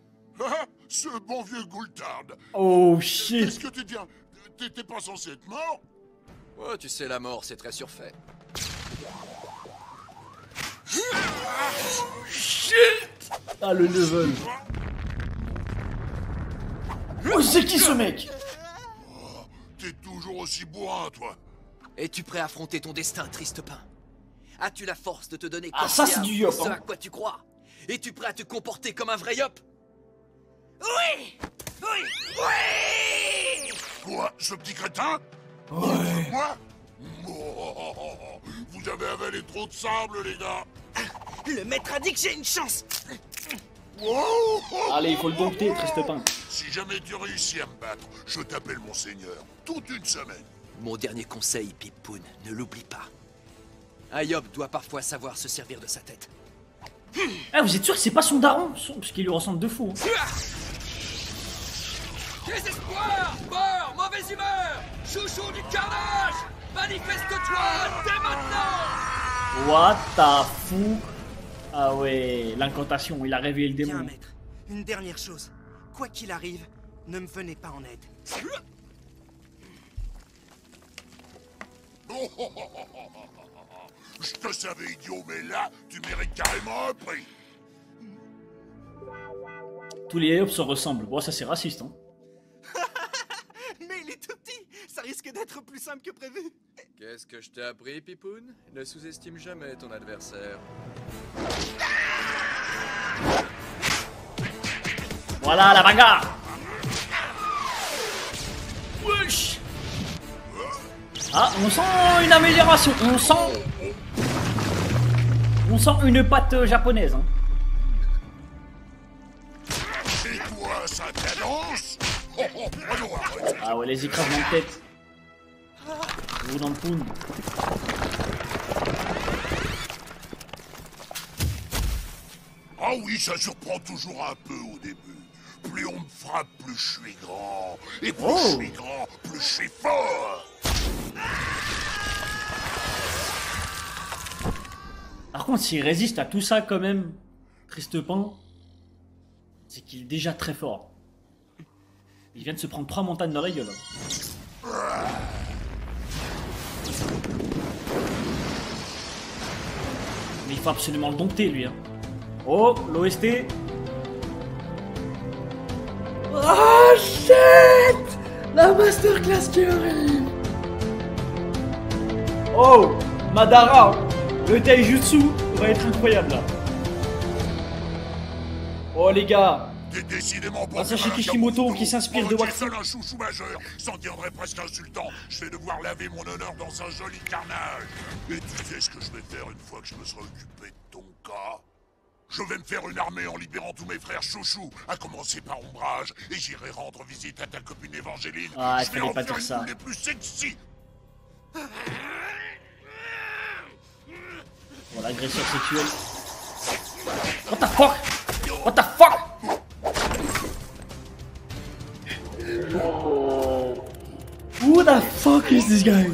C: Ah, ce bon vieux Goultard.
A: Oh shit.
C: Qu'est-ce que tu dis? T'étais pas censé être mort?
E: Oh, tu sais, la mort, c'est très surfait.
A: Ah le level. Oh c'est qui ce mec?
C: T'es toujours aussi bourrin, toi.
E: Es-tu prêt à affronter ton destin, triste pain? As-tu la force de te donner
A: Ah,
E: corps
A: ça,
E: et
A: c'est
E: âme
A: du Yop,
E: pour ce
A: hein.
E: à quoi tu crois? Es-tu prêt à te comporter comme un vrai Yop?
D: Oui! Oui! Oui!
C: Quoi, ce petit crétin? Ouais. Moi? Oh, vous avez avalé trop de sable, les gars.
D: Le maître a dit que j'ai une chance!
C: Oh,
A: Allez, il faut le dompter, triste pain.
C: Si jamais tu réussis à me battre, je t'appelle mon seigneur. Toute une semaine.
E: Mon dernier conseil, Pipoun, ne l'oublie pas. Un Yop doit parfois savoir se servir de sa tête.
A: Ah vous êtes sûr que c'est pas son daron? Parce qu'il lui ressemble de fou. Hein.
E: Désespoir, mort, mauvaise humeur, chouchou du carnage, manifeste-toi dès maintenant!
A: What the fuck? Ah ouais, l'incantation, il a réveillé le
D: Bien,
A: démon.
D: maître. Une dernière chose. Quoi qu'il arrive, ne me venez pas en aide.
C: Je te savais idiot, mais là, tu mérites carrément un prix.
A: Tous les Yops se ressemblent. Bon ça c'est raciste hein.
D: Mais il est tout petit. Ça risque d'être plus simple que prévu.
E: Qu'est-ce que je t'ai appris, Pipoun? Ne sous-estime jamais ton adversaire.
A: Voilà la bagarre. Wesh. Ah, on sent une amélioration. On sent une patte japonaise. Hein.
C: Et toi, ça t'annonce? Oh, non, arrête.
A: Ah ouais, les écrasements de tête. Ou dans le poun.
C: Ah oui, ça surprend toujours un peu au début. Plus on me frappe, plus je suis grand. Et plus je suis grand, plus je suis fort.
A: Par contre, s'il résiste à tout ça quand même, triste pain, c'est qu'il est déjà très fort. Il vient de se prendre 3 montagnes dans la gueule. Mais il faut absolument le dompter lui. Hein. Oh, l'OST. Ah shit! La masterclass qui arrive. Oh, Madara. Le taijutsu va être incroyable là. Oh les gars.
C: T'es décidément pas
A: Masashi
C: faire un
A: Kishimoto
C: Kabuto.
A: qui s'inspire de
C: Pour
A: Waxy.
C: seul un chouchou majeur, ça en deviendrait presque insultant. Je vais devoir laver mon honneur dans un joli carnage. Et tu sais ce que je vais faire une fois que je me serai occupé de ton cas? Je vais me faire une armée en libérant tous mes frères chouchous, à commencer par Ombrage, et j'irai rendre visite à ta copine Évangéline.
A: Ah, il
C: je vais
A: fallait
C: en
A: pas
C: faire
A: dire ça.
C: une des plus sexy.
A: Oh, l'agresseur sexuel. What the fuck? What the fuck? Oh. Who the fuck fuck is this guy?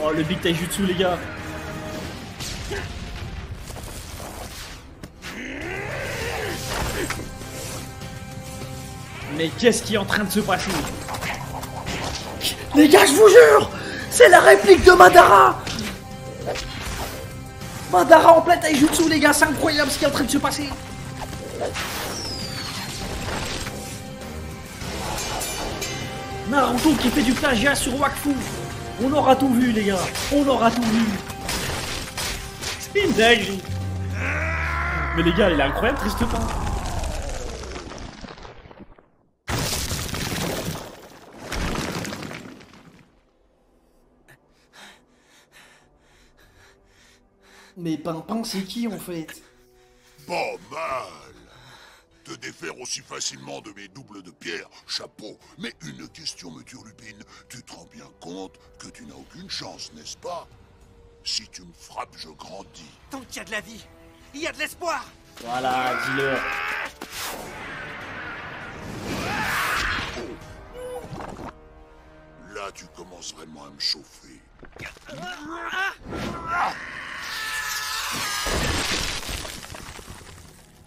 A: Oh le big taijutsu les gars. Mais qu'est-ce qui est en train de se passer? Les gars, je vous jure, c'est la réplique de Madara. Madara en plein taijutsu les gars, c'est incroyable ce qui est en train de se passer. Naruto qui fait du plagiat sur Wakfu. On aura tout vu les gars, on aura tout vu. C'est une dinguerie. Mais les gars, il est incroyable, triste pas. Mais Pimpin, c'est qui en fait?
C: Pas mal. Te défaire aussi facilement de mes doubles de pierre, chapeau. Mais une question me turlupine. Tu te rends bien compte que tu n'as aucune chance, n'est-ce pas? Si tu me frappes, je grandis.
D: Tant qu'il y a de la vie, il y a de l'espoir.
A: Voilà, dis-le.
C: Là, tu commences vraiment à me chauffer.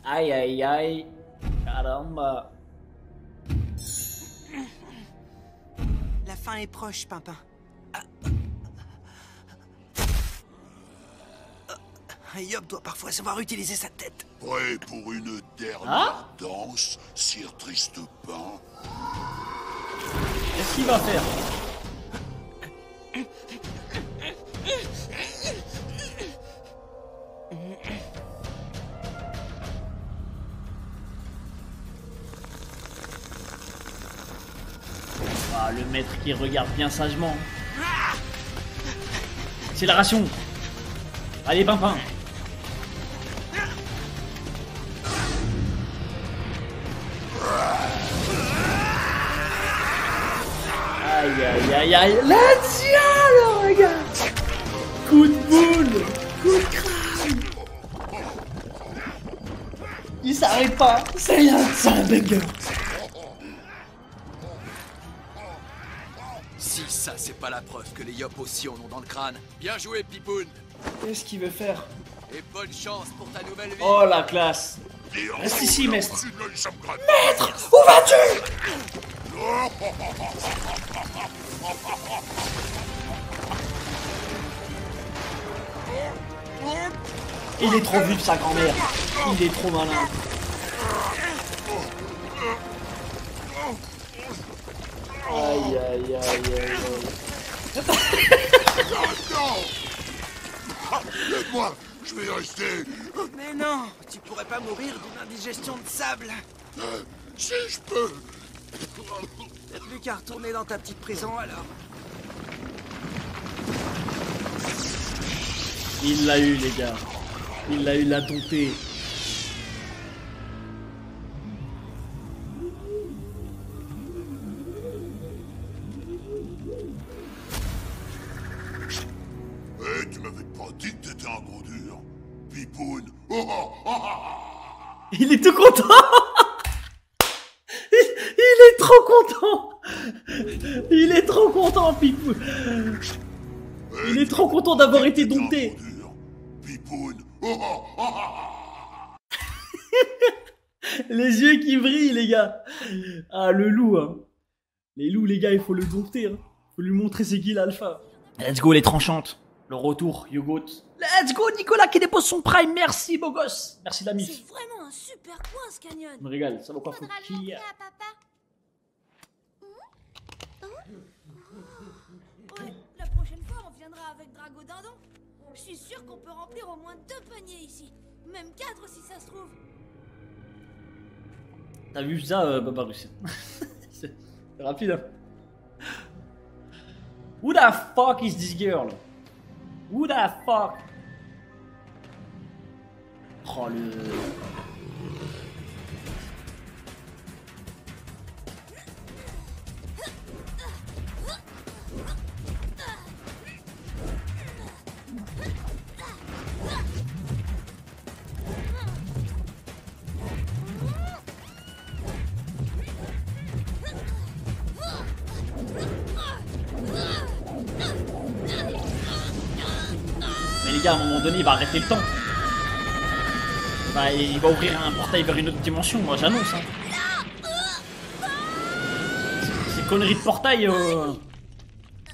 A: Aïe aïe aïe. Caramba.
D: La fin est proche, Pimpin. Yop doit parfois savoir utiliser sa tête.
C: Prêt pour une dernière danse, Sire Tristepin?
A: Qu'est-ce qu'il va faire? Ah, le maître qui regarde bien sagement. C'est la ration. Allez, Pimpin. Aïe aïe aïe aïe. Let's go, regarde. Coup de boule. Coup de crâne. Il s'arrête pas. C'est un banger.
E: Si ça, c'est pas la preuve que les Yop aussi en ont dans le crâne. Bien joué, Pipoun.
A: Qu'est-ce qu'il veut faire?
E: Et bonne chance pour ta nouvelle vie.
A: Oh la classe. Reste ici, maître.
C: Maître,
A: Où vas-tu? Il est trop vif sa grand-mère. Il est trop malin. Aïe aïe aïe aïe.
C: Non! Laisse-moi, je vais y rester.
D: Mais non, tu pourrais pas mourir d'une indigestion de sable.
C: Si je peux.
D: T'as plus qu'à retourner dans ta petite prison alors.
A: Il l'a eu les gars. Il l'a eu, l'a dompté.
C: Eh, tu m'avais pas dit que t'étais un gros dur. Pipoun. Oh, oh, oh, oh.
A: Il est tout content. Il est trop content. Il est trop content, Pipou. Il est trop content d'avoir été dompté.
C: Pipoun. Oh, oh, oh, oh.
A: Les yeux qui brillent, les gars. Ah, le loup, hein. Les loups, les gars, il faut le dompter. Hein. Faut lui montrer c'est qui l'alpha. Let's go, les tranchantes. Le retour, Yogoat. Let's go, Nicolas qui dépose son prime. Merci, beau gosse. Merci, la mif.
B: C'est vraiment un super coin, ce canyon.
A: Je me régale. Ça vaut quoi, faut
B: Faudra le
A: qu'il y
B: montrer
A: a.
B: à papa. Ouais, la prochaine fois, on viendra avec Drago Dindon. Je suis sûr qu'on peut remplir au moins 2 paniers ici. Même 4 si ça se trouve.
A: T'as vu ça, Babarus? C'est rapide, hein. Who the fuck is this girl? Who the fuck? Oh le... gars, à un moment donné, il va arrêter le temps. Bah, il va ouvrir un portail vers une autre dimension, moi j'annonce. Hein. Ces conneries de portail,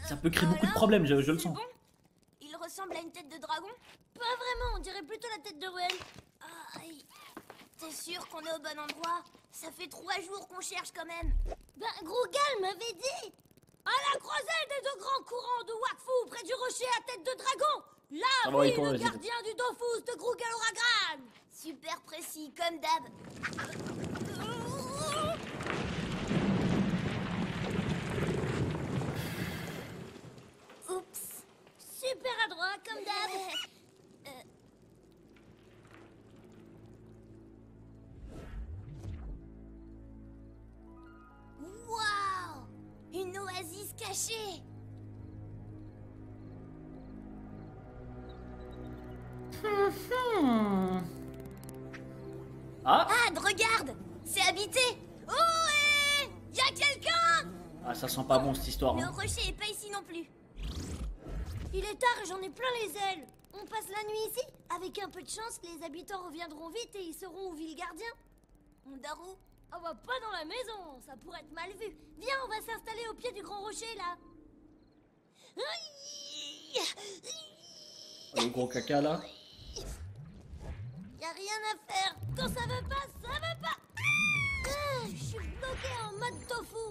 A: ça peut créer beaucoup de problèmes, je le sens.
B: Bon, il ressemble à une tête de dragon? Pas vraiment, on dirait plutôt la tête de Ruel. Aïe. T'es sûr qu'on est au bon endroit? Ça fait 3 jours qu'on cherche quand même. Ben, Grougal m'avait dit. À la croisée des 2 grands courants de Wakfu, près du rocher à tête de dragon. Là, oui, le gardien du Dofus de Grougal Oragran. Super précis, comme d'hab. Oups. Super adroit, comme d'hab. Waouh! Une oasis cachée!
A: Ah!
B: Ad, regarde! C'est habité! Oh, hé! Y'a quelqu'un!
A: Ah, ça sent pas bon cette histoire.
B: Le
A: Hein.
B: rocher est pas ici non plus. Il est tard et j'en ai plein les ailes. On passe la nuit ici? Avec un peu de chance, les habitants reviendront vite et ils sauront où vit le gardien. On dort où? Oh bah pas dans la maison, ça pourrait être mal vu. Viens, on va s'installer au pied du grand rocher là.
A: Le gros caca là.
B: Y a rien à faire. Quand ça veut pas, ça veut pas. Je suis bloqué en mode tofu.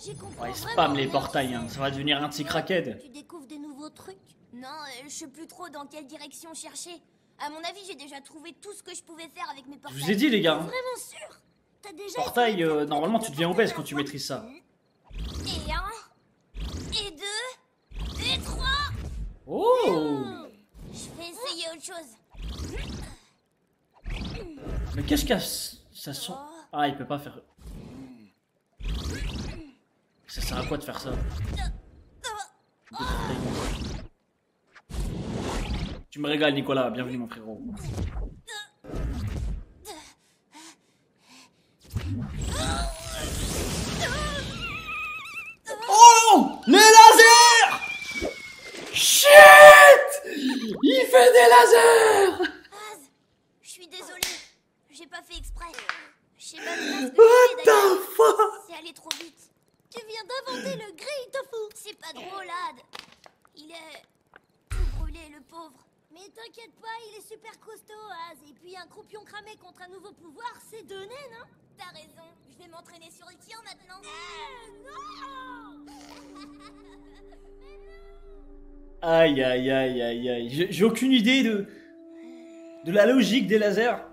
B: J'ai compris.
A: Ouais, spam les portails, hein. Ça va devenir un petit crackhead.
B: Tu découvres des nouveaux trucs? Non, je sais plus trop dans quelle direction chercher. À mon avis, j'ai déjà trouvé tout ce que je pouvais faire avec mes portails.
A: Je vous ai dit les gars.
B: Vraiment sûr? T'as déjà
A: Portail,
B: essayé de
A: normalement tu
B: portail
A: deviens obèse
B: à
A: quand tu
B: la
A: maîtrises ça.
B: Et 1, et 2, et 3.
A: Oh!
B: Je vais essayer autre chose.
A: Mais qu'est-ce qu'il y a? Ça sent... Ah, il peut pas faire... Ça sert à quoi de faire ça? Tu me régales Nicolas, bienvenue mon frérot. Oh! Les lasers! Shit! Il fait des lasers!
B: Az, je suis désolée. J'ai pas fait exprès. Je sais pas bien ce que
A: What
B: j'ai fait,
A: the
B: d'ailleurs.
A: fuck?
B: C'est allé trop vite. Tu viens d'inventer le grill tofu. C'est pas drôle, Ad. Il est tout brûlé, le pauvre. Mais t'inquiète pas, il est super costaud, Az. Et puis un croupion cramé contre un nouveau pouvoir, c'est donné, non? T'as raison. Je vais m'entraîner sur le tir maintenant. Non!
A: Aïe aïe aïe aïe aïe. J'ai aucune idée de la logique des lasers.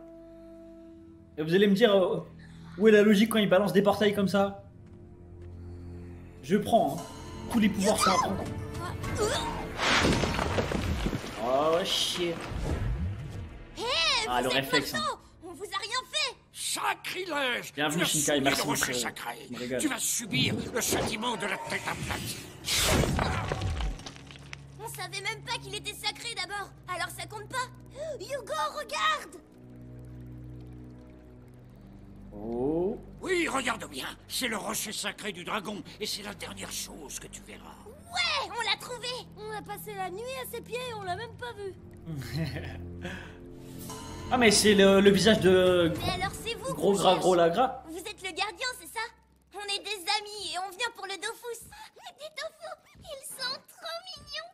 A: Et vous allez me dire où est la logique quand ils balancent des portails comme ça? Je prends, hein. Tous les pouvoirs sont à prendre. Oh shit. Ah le réflexe. Hein.
B: On vous a rien fait.
C: Sacrilège!
A: Bienvenue,
C: Tu as
A: Shinkai,
C: souillé
A: merci,
C: le rocher
A: frérot.
C: sacré.
A: Je me régale.
C: Tu vas subir le châtiment de la tête aplatie.
B: On savait même pas qu'il était sacré d'abord. Alors ça compte pas. Hugo, regarde.
A: Oh.
C: Oui, regarde bien. C'est le rocher sacré du dragon. Et c'est la dernière chose que tu verras.
B: Ouais, on l'a trouvé. On a passé la nuit à ses pieds et on l'a même pas vu.
A: Ah mais c'est le visage de
B: Mais alors c'est vous
A: gros
B: qu'on
A: gras
B: cherche.
A: gros lagras.
B: Vous êtes le gardien, c'est ça? On est des amis et on vient pour le Dofus. Les Dofus, ils sont trop mignons.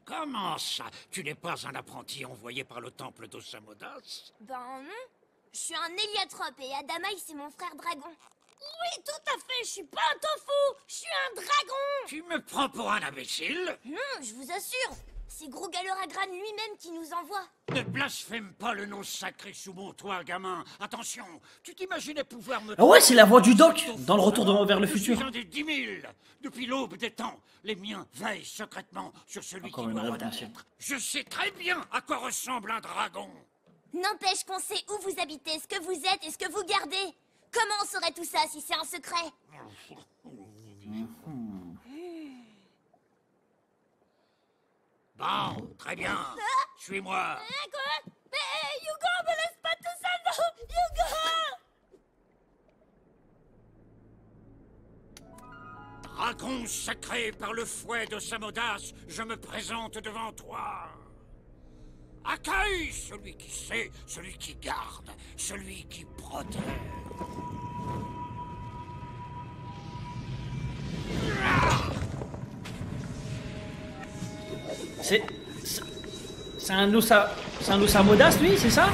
C: Comment ça? Tu n'es pas un apprenti envoyé par le temple d'Osamodas?
B: Ben non. Je suis un héliatrope et Adamaï c'est mon frère dragon. Oui, tout à fait, je suis pas un tofu, je suis un dragon.
C: Tu me prends pour un imbécile?
B: Non, je vous assure, c'est Grougal Oragran lui-même qui nous envoie.
C: Ne blasphème pas le nom sacré sous mon toit, gamin. Attention, tu t'imaginais pouvoir me...
A: Ah ouais, c'est la voix du doc dans le retour vers le
C: Je
A: futur.
C: suis un des 10 000. Depuis l'aube des temps, les miens veillent secrètement sur celui
A: Encore
C: qui
A: une
C: doit
A: rêve
C: renaître.
A: d'ancien.
C: Je sais très bien à quoi ressemble un dragon.
B: N'empêche qu'on sait où vous habitez, ce que vous êtes et ce que vous gardez. Comment on saurait tout ça si c'est un secret?
C: Bon, très bien. Suis-moi.
B: Quoi? Mais Hugo, me laisse pas tout seul, non! Hugo!
F: Dragon sacré par le fouet de Samodas, je me présente devant toi. Akai, celui qui sait, celui qui garde, celui qui protège.
A: C'est un Osamodas, lui, c'est ça?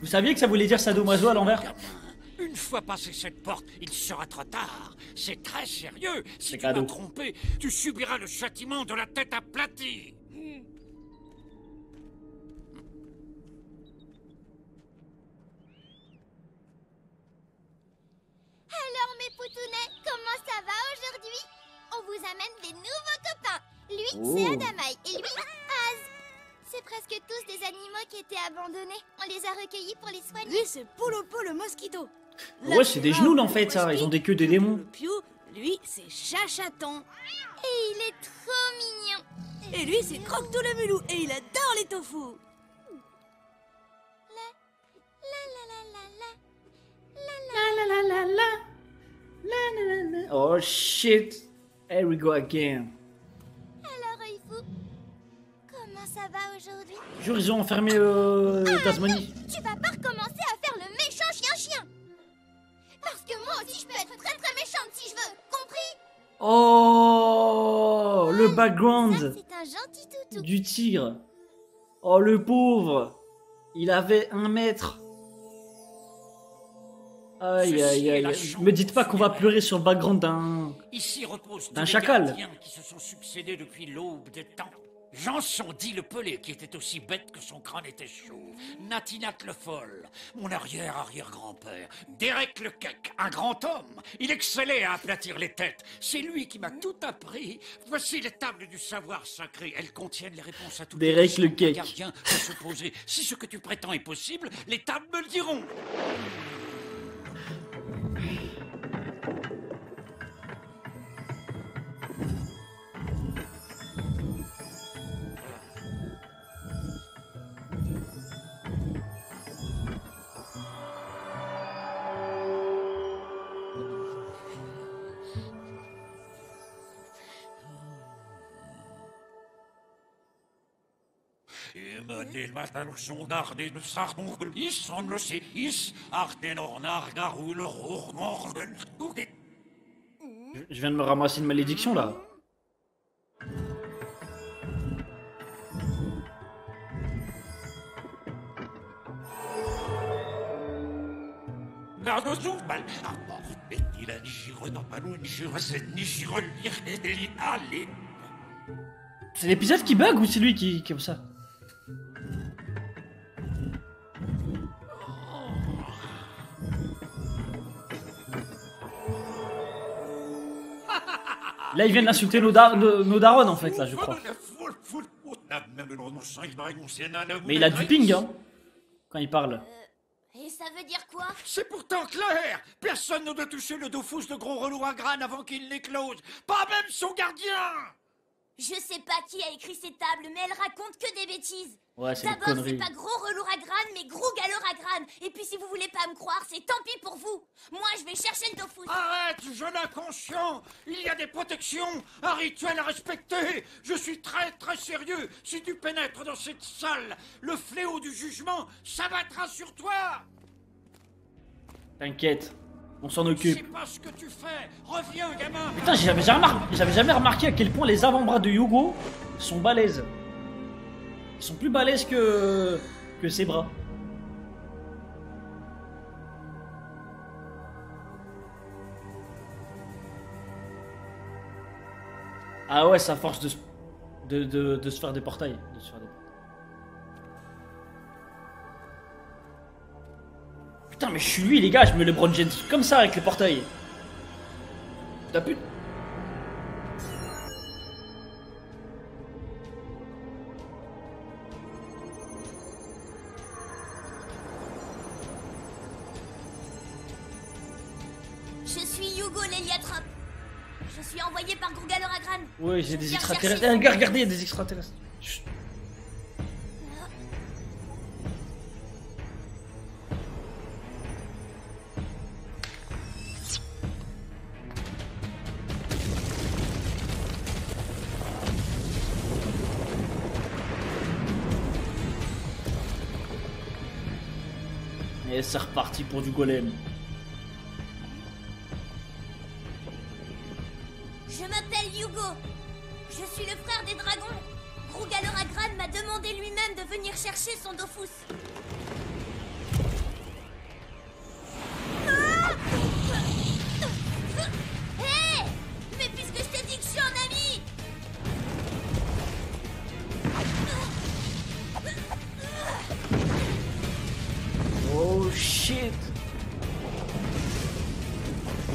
A: Vous saviez que ça voulait dire Sadomaso à l'envers?
F: Une fois passé cette porte, il sera trop tard. C'est très sérieux. Si tu
A: cadeau.
F: m'as trompé, tu subiras le châtiment de la tête aplatie.
B: Alors mes poutounettes, comment ça va aujourd'hui? On vous amène des nouveaux copains. Lui, c'est Adamai et lui, Az. C'est presque tous des animaux qui étaient abandonnés. On les a recueillis pour les soigner.
G: Lui, c'est Polopo le mosquito.
A: Ouais, c'est des genoux en fait, ça. Ils ont des queues de démons.
G: Le Piou, lui, c'est Chachaton.
B: Et il est trop mignon.
G: Et lui, c'est Croque-Tout le mulou. Et il adore les tofu.
A: Oh shit. Here we go again.
B: Alors, Oifu, comment ça va aujourd'hui?
A: Jure, ils ont enfermé Tasmanie.
B: Tu vas pas recommencer à faire le méchant chien-chien. Parce que moi aussi, je peux être très très méchante si je veux. Compris?
A: Oh, le
B: Ça,
A: background
B: c'est un gentil toutou.
A: du tigre. Oh, le pauvre. Il avait 1 mètre. Aïe, aïe, aïe. Me dites pas qu'on va pleurer sur le background d'un...
F: Ici reposent tous
A: D'un
F: les
A: chacal.
F: gardiens qui se sont succédés depuis l'aube des temps. Janson dit le pelé qui était aussi bête que son crâne était chauve. Natinat le folle, mon arrière-arrière-grand-père. Derek le Kek, un grand homme. Il excellait à aplatir les têtes. C'est lui qui m'a tout appris. Voici les tables du savoir sacré. Elles contiennent les réponses à toutes les
A: Derek
F: questions
A: le
F: qu'un
A: Kek.
F: gardien peut se poser. Si ce que tu prétends est possible, les tables me le diront.
A: Je viens de me ramasser une malédiction, là. C'est l'épisode qui bug ou c'est lui qui comme ça? Là, ils viennent d'insulter nos darons, en fait, là, je crois. Mais il a du ping, hein, quand il parle.
B: Et ça veut dire quoi?
F: C'est pourtant clair. Personne ne doit toucher le dofus de gros relou à Gran avant qu'il n'éclose. Pas même son gardien.
B: Je sais pas qui a écrit ces tables, mais elles racontent que des bêtises.
A: Ouais, c'est des
B: D'abord, c'est
A: conneries.
B: pas gros relou à Gran, mais gros galeur à Gran. Et puis si vous voulez pas me croire, c'est tant pis pour vous. Moi, je vais chercher le tofu.
F: Arrête, jeune inconscient. Il y a des protections, un rituel à respecter. Je suis très très sérieux. Si tu pénètres dans cette salle, le fléau du jugement s'abattra sur toi.
A: T'inquiète, on s'en
F: Je
A: occupe.
F: sais pas ce que tu fais. Reviens, gamin.
A: Putain, j'avais jamais remarqué à quel point les avant-bras de Hugo sont balèzes. Ils sont plus balèzes que ses bras. Ah ouais, ça force de se faire des portails. De se faire des... Putain, mais je suis lui, les gars, je me le LeBron James comme ça avec les portails. T'as pu...
B: Je suis Hugo l'Héliatrope. Je suis envoyé par Grougalor à Gran.
A: Ouais, j'ai des
B: Viens
A: extraterrestres.
B: chercher-
A: Regardez, il y a des extraterrestres. Chut. Et c'est reparti pour du golem.
B: Je m'appelle Hugo. Je suis le frère des dragons. Grugaloragran m'a demandé lui-même de venir chercher son Dofus. Hé! Mais puisque je t'ai dit que je suis un ami!
A: Oh shit.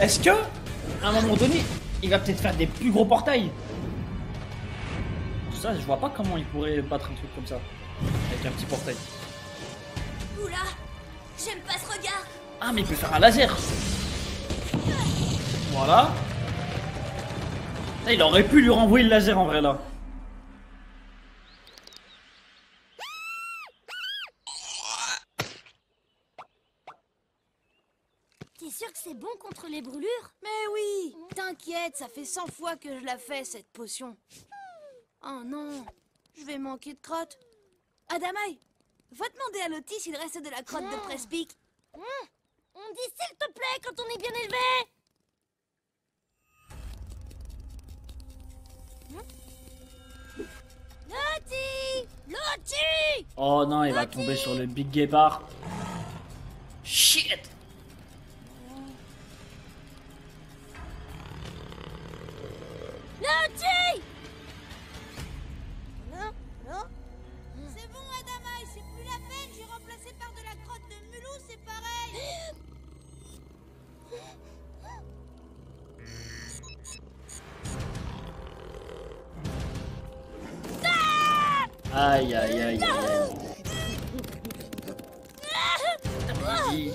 A: Est-ce que, à un moment donné, il va peut-être faire des plus gros portails? Ça, je vois pas comment il pourrait battre un truc comme ça. Avec un petit portail.
B: Oula! J'aime pas ce regard!
A: Ah, mais il peut faire un laser. Voilà. Là, il aurait pu lui renvoyer le laser en vrai là.
B: T'es sûr que c'est bon contre les brûlures?
G: Mais oui, t'inquiète, ça fait 100 fois que je la fais, cette potion. Oh non, je vais manquer de crotte. Adamai, va demander à Lottie s'il reste de la crotte de Prespic.
B: On dit s'il te plaît quand on est bien élevé! Lottie! Lottie!
A: Oh non, il va tomber sur le Big Guépard. Shit!
B: Lottie! Non, non.
G: C'est bon, Adamai, c'est plus la peine, j'ai remplacé par de la crotte de mulou, c'est pareil.
A: Aïe aïe aïe aïe. Aïe.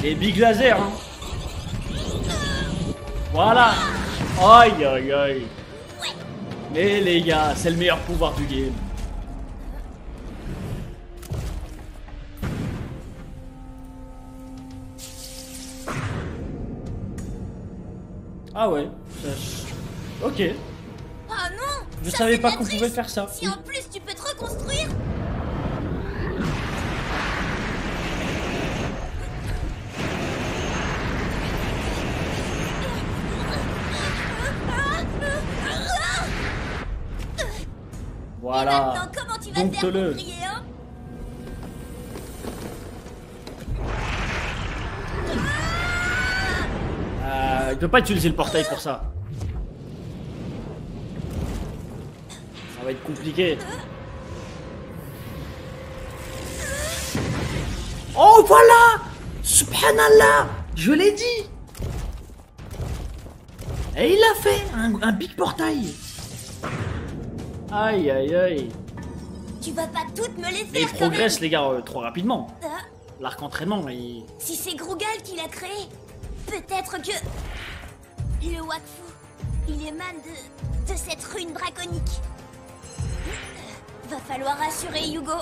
A: Les big lasers hein. Voilà. Aïe aïe aïe. Mais les gars, c'est le meilleur pouvoir du game. Ah ouais. Ok.
B: Ah non!
A: Je
B: Ça,
A: savais
B: c'est
A: pas
B: de la
A: qu'on pouvait
B: triche.
A: faire ça.
B: Si en plus tu peux te reconstruire!
A: Voilà.
B: Et maintenant, comment tu vas
A: Donc,
B: faire pour
A: le.
B: briller, hein?
A: Il peut pas utiliser le portail pour ça. Ça va être compliqué. Oh voilà! Subhanallah! Je l'ai dit! Et il a fait un big portail! Aïe aïe aïe!
B: Tu vas pas toutes me les
A: Mais il
B: faire quand
A: progresse
B: même.
A: les gars trop rapidement.
B: Ah,
A: L'arc entraînement il...
B: si c'est Grugal qui l'a créé, peut-être que... Le Wakfu, il émane de cette rune draconique. Va falloir rassurer Hugo.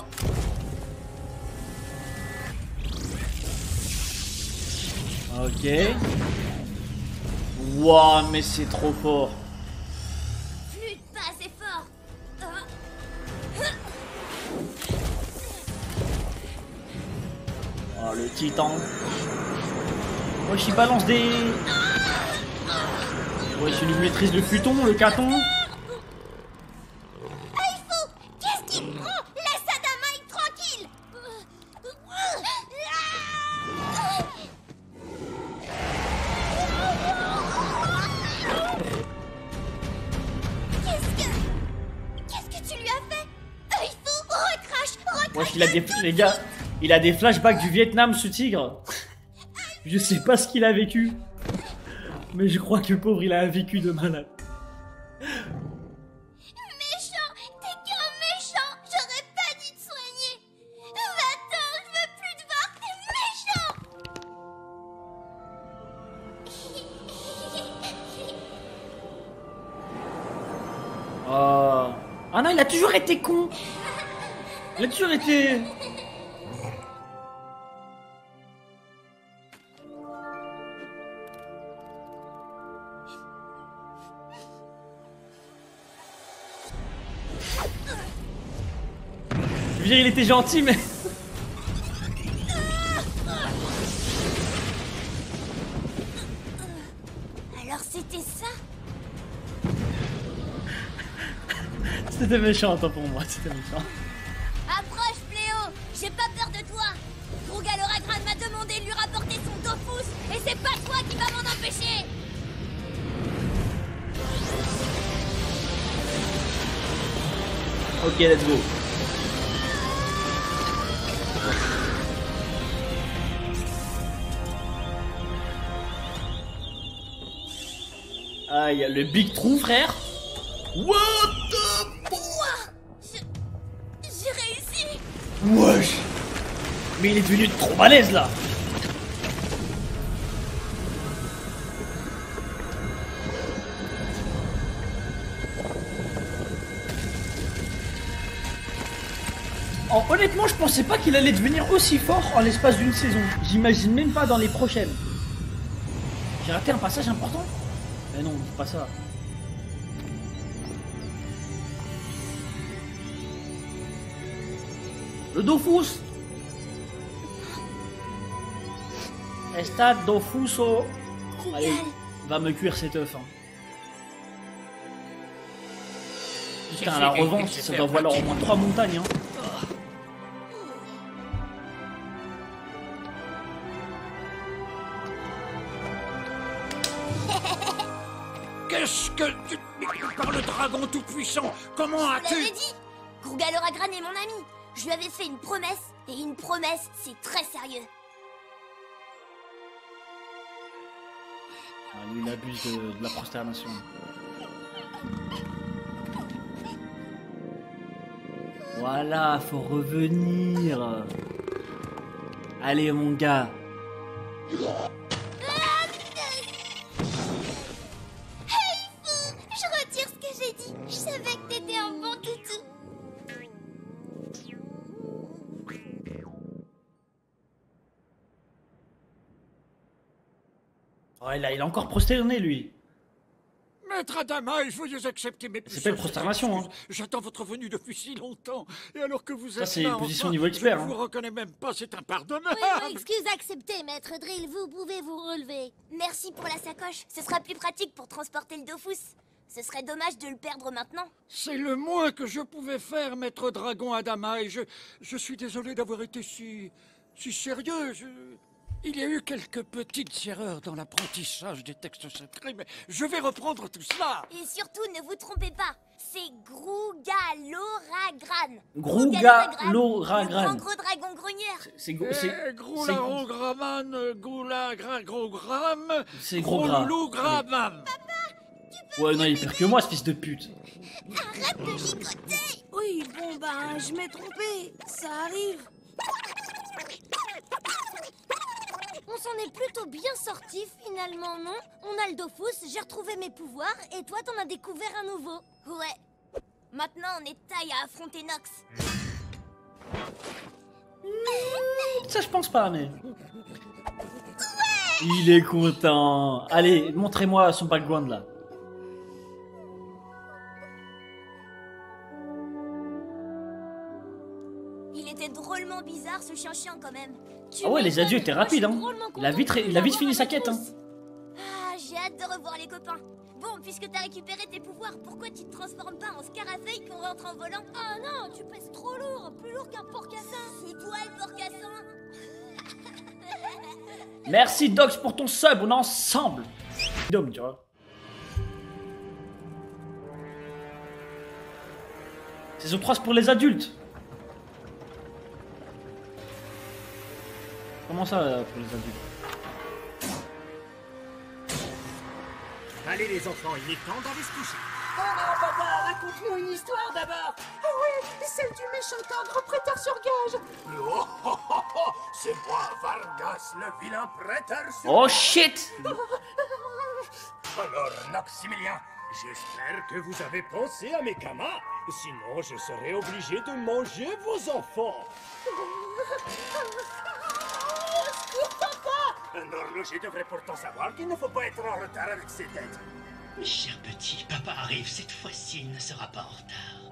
A: Ok. Waouh mais c'est trop fort.
B: Flûte pas assez fort.
A: Oh le titan. Wesh il balance des... Wesh il lui maîtrise le futon, le caton.
B: Aïfou, qu'est-ce qu'il prend? Laisse Adamai tranquille. Qu'est-ce que tu lui as fait? Aïfou, recrache.
A: Wesh il a des... Les gars, il a des flashbacks du Vietnam ce tigre. Je sais pas ce qu'il a vécu. Mais je crois que le pauvre il a un vécu de malade.
B: Méchant, t'es qu'un méchant. J'aurais pas dû te soigner. Va-t'en, je veux plus te voir, t'es méchant.
A: Oh. Ah non il a toujours été con. Il a toujours été... Je veux dire, il était gentil, mais...
B: Alors c'était ça?
A: C'était méchant, attends, pour moi, c'était méchant.
B: Approche, Fléau! J'ai pas peur de toi! Krugal Oragran m'a demandé de lui rapporter son Dofus, et c'est pas toi qui vas m'en empêcher!
A: Ok, let's go. Ah, il y a le Big Trou, frère. What the fuck?
B: J'ai réussi!
A: Wesh. Mais il est devenu trop balèze, là. Oh, honnêtement, je pensais pas qu'il allait devenir aussi fort en l'espace d'une saison. J'imagine même pas dans les prochaines. J'ai raté un passage important? Mais non, c'est pas ça. Le Dofus. Está Dofuso. Allez, va me cuire cet œuf. Hein. Putain, la revanche, ça doit valoir au moins 3 montagnes. Hein.
F: Qu'est-ce que tu... Par le dragon tout-puissant, comment
B: Je
F: as-tu...
B: l'avais dit! Krugal Oragran est mon ami! Je lui avais fait une promesse, et une promesse, c'est très sérieux.
A: Ah, lui, il abuse de la prosternation. Voilà, faut revenir. Allez, mon gars.
B: Je retire ce que j'ai dit. Je savais que t'étais un bon toutou.
A: Ouais, là, il a encore prosterné, lui.
F: Maître Adama, veuillez accepter mes plus
A: C'est pas une
F: sincères
A: prosternation,
F: excuses. J'attends votre venue depuis si longtemps. Et alors que vous
A: Ça,
F: êtes
A: c'est
F: là,
A: une position
F: enfin,
A: niveau expert,
F: je ne
A: hein.
F: vous reconnais même pas, c'est impardonnable.
B: Oui, excuse acceptée, maître Drill. Vous pouvez vous relever. Merci pour la sacoche. Ce sera plus pratique pour transporter le Dofus. Ce serait dommage de le perdre maintenant.
F: C'est le moins que je pouvais faire, maître Dragon Adama, et je suis désolé d'avoir été si sérieux. Il y a eu quelques petites erreurs dans l'apprentissage des textes sacrés, mais je vais reprendre tout cela.
B: Et surtout, ne vous trompez pas. C'est Gruggaloragran.
A: Gruggaloragran.
B: Le grand gros dragon grogneur.
A: C'est
F: Groularongraman, Goulagragrogram,
A: C'est gros gras.
F: Groulougramam.
A: Ouais, non, il est pire que moi, ce fils de pute.
B: Arrête de gigoter.
G: Oui, bon ben, je m'ai trompé. Ça arrive.
B: On s'en est plutôt bien sorti finalement, non? On a le Dofus, j'ai retrouvé mes pouvoirs, et toi t'en as découvert un nouveau. Ouais. Maintenant on est taille à affronter Nox.
A: Ça, je pense pas, mais... Il est content. Allez, montrez-moi son background, là.
B: Il était drôlement bizarre ce chien quand même.
A: Ah ouais, les adieux étaient rapides, hein. Il a vite fini sa quête, hein.
B: Ah, j'ai hâte de revoir les copains. Bon, puisque t'as récupéré tes pouvoirs, pourquoi tu te transformes pas en scarafeuille qu'on rentre en volant? Ah non, tu pèses trop lourd, plus lourd qu'un porcassin. C'est toi le porcassin.
A: Merci, Dox, pour ton sub, on est ensemble. Dom, tu vois. Saison 3, c'est pour les adultes. Comment ça, pour les adultes?
H: Allez les enfants, il est temps d'aller se coucher.
I: Oh non, papa, raconte-nous une histoire d'abord. Ah oui, celle du méchant ogre prêteur sur gage.
H: Oh, oh, oh, oh, c'est moi, Vargas, le vilain prêteur sur
A: Oh shit!
H: Alors, Noximilien, J'espère que vous avez pensé à mes camas. Sinon, je serai obligé de manger vos enfants. Un horloger devrait pourtant savoir qu'il ne faut pas être en retard avec ses dettes.
J: Cher petit, papa arrive. Cette fois-ci, il ne sera pas en retard.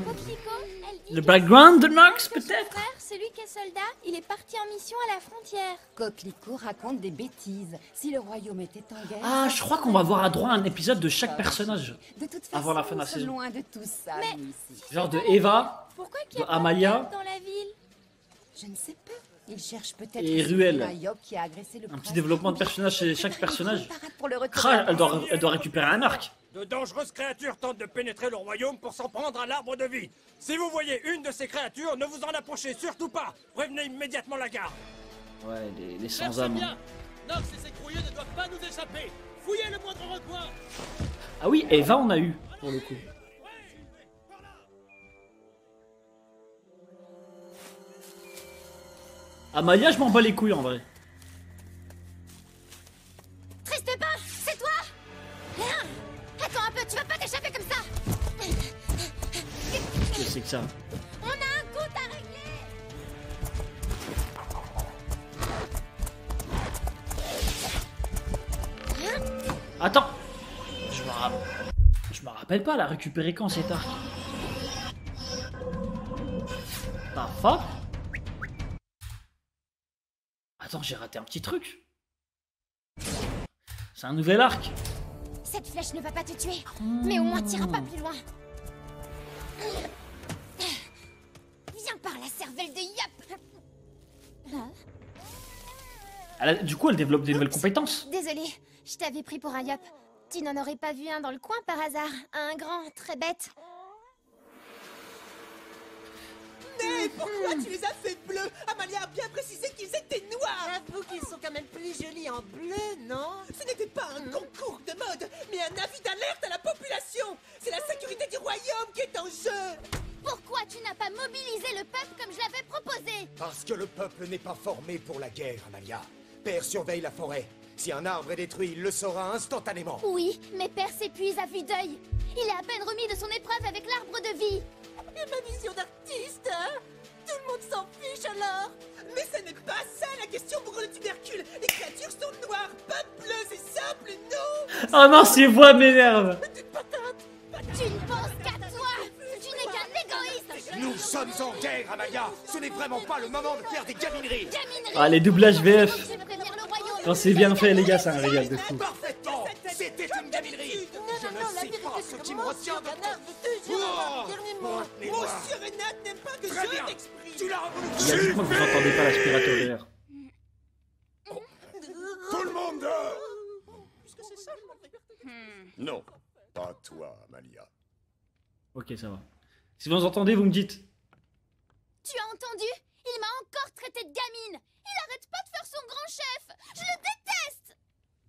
B: Coquelicot, elle dit
A: Le
B: que
A: background de
B: son
A: Nox,
B: frère,
A: peut-être?
B: celui qui est soldat, il est parti en mission à la frontière.
K: Coquelicot raconte des bêtises. Si le royaume était en guerre...
A: Ah, je crois qu'on va avoir à droit à un épisode de chaque personnage.
K: De toute façon,
A: Avant la fin de la
K: nous sommes
A: saison.
K: loin de tout ça,
B: Mais-
K: nous, ici.
A: Genre de Eva,
B: Pourquoi qu'il y
A: de
B: a pas de
A: Amalia.
B: guerre dans la ville?
K: Je ne sais pas. Il cherche peut-être...
A: Et
K: à
A: Ruel.
K: sauver Mayop qui a agressé le
A: Un petit
K: prince.
A: développement de
K: Ou bien
A: personnage chez chaque
K: préparer
A: personnage.
K: une parade pour le retour
A: Kra,
K: à la
A: elle doit récupérer un arc.
H: De dangereuses créatures tentent de pénétrer le royaume pour s'en prendre à l'arbre de vie. Si vous voyez une de ces créatures, ne vous en approchez surtout pas. Prévenez immédiatement la garde.
A: Ouais, les sans âme.
L: Nox et ses grouilleux ne doivent pas nous échapper. Fouillez le moindre recoin.
A: Ah oui, Eva on a eu, pour le coup. Amalia, je m'en bats les couilles en vrai.
B: Triste pas, c'est toi? Attends un peu, tu vas pas t'échapper comme ça.
A: Je sais que ça.
B: On a un compte à régler.
A: Attends. Je me rappelle pas, elle a récupéré quand cet arc. Ah, fuck. Attends, j'ai raté un petit truc. C'est un nouvel arc.
B: Cette flèche ne va pas te tuer, mais au moins t'iras pas plus loin. Viens par la cervelle de Yop.
A: Du coup, elle développe des nouvelles compétences.
B: Désolée, je t'avais pris pour un Yop. Tu n'en aurais pas vu un dans le coin par hasard. Un grand, très bête.
I: Mais pourquoi tu les as fait bleus? Amalia a bien précisé qu'ils étaient noirs. Avoue qu'ils sont quand même plus jolis en bleu, non? Ce n'était pas un concours de mode, mais un avis d'alerte à la population. C'est la sécurité du royaume qui est en jeu.
B: Pourquoi tu n'as pas mobilisé le peuple comme je l'avais proposé?
M: Parce que le peuple n'est pas formé pour la guerre, Amalia. Père surveille la forêt. Si un arbre est détruit, il le saura instantanément.
B: Oui, mais Père s'épuise à vue d'œil. Il est à peine remis de son épreuve avec l'arbre de vie.
I: Et ma vision d'artiste, hein? Tout le monde s'en fiche alors. Mais ce n'est pas ça la question pour le tubercule. Les créatures sont noires, pas bleues, c'est simple, non?
A: Oh non, ces voix m'énervent.
B: Tu ne penses qu'à toi. Tu n'es qu'un égoïste.
M: Nous sommes en guerre, Amalia. Ce n'est vraiment pas le moment de faire des gamineries.
A: Ah, les doublages VF.
B: Je vais prévenir le royaume.
A: Quand c'est bien fait, les gars, c'est un régal de fou.
M: Parfaitement. C'était une gaminerie. Je ne sais pas ce qui me retient de
I: Monsieur Renat n'aime pas que
M: Très
I: je
M: bien.
I: m'exprime.
M: Tu l'as
A: Il y a juste moi que vous entendez pas l'aspirateur derrière.
C: Tout le monde dehors.
B: Hmm.
C: Non, pas toi, Amalia.
A: Ok, ça va. Si vous entendez, vous me dites.
B: Tu as entendu? Il m'a encore traité de gamine. Il arrête pas de faire son grand chef. Je le déteste.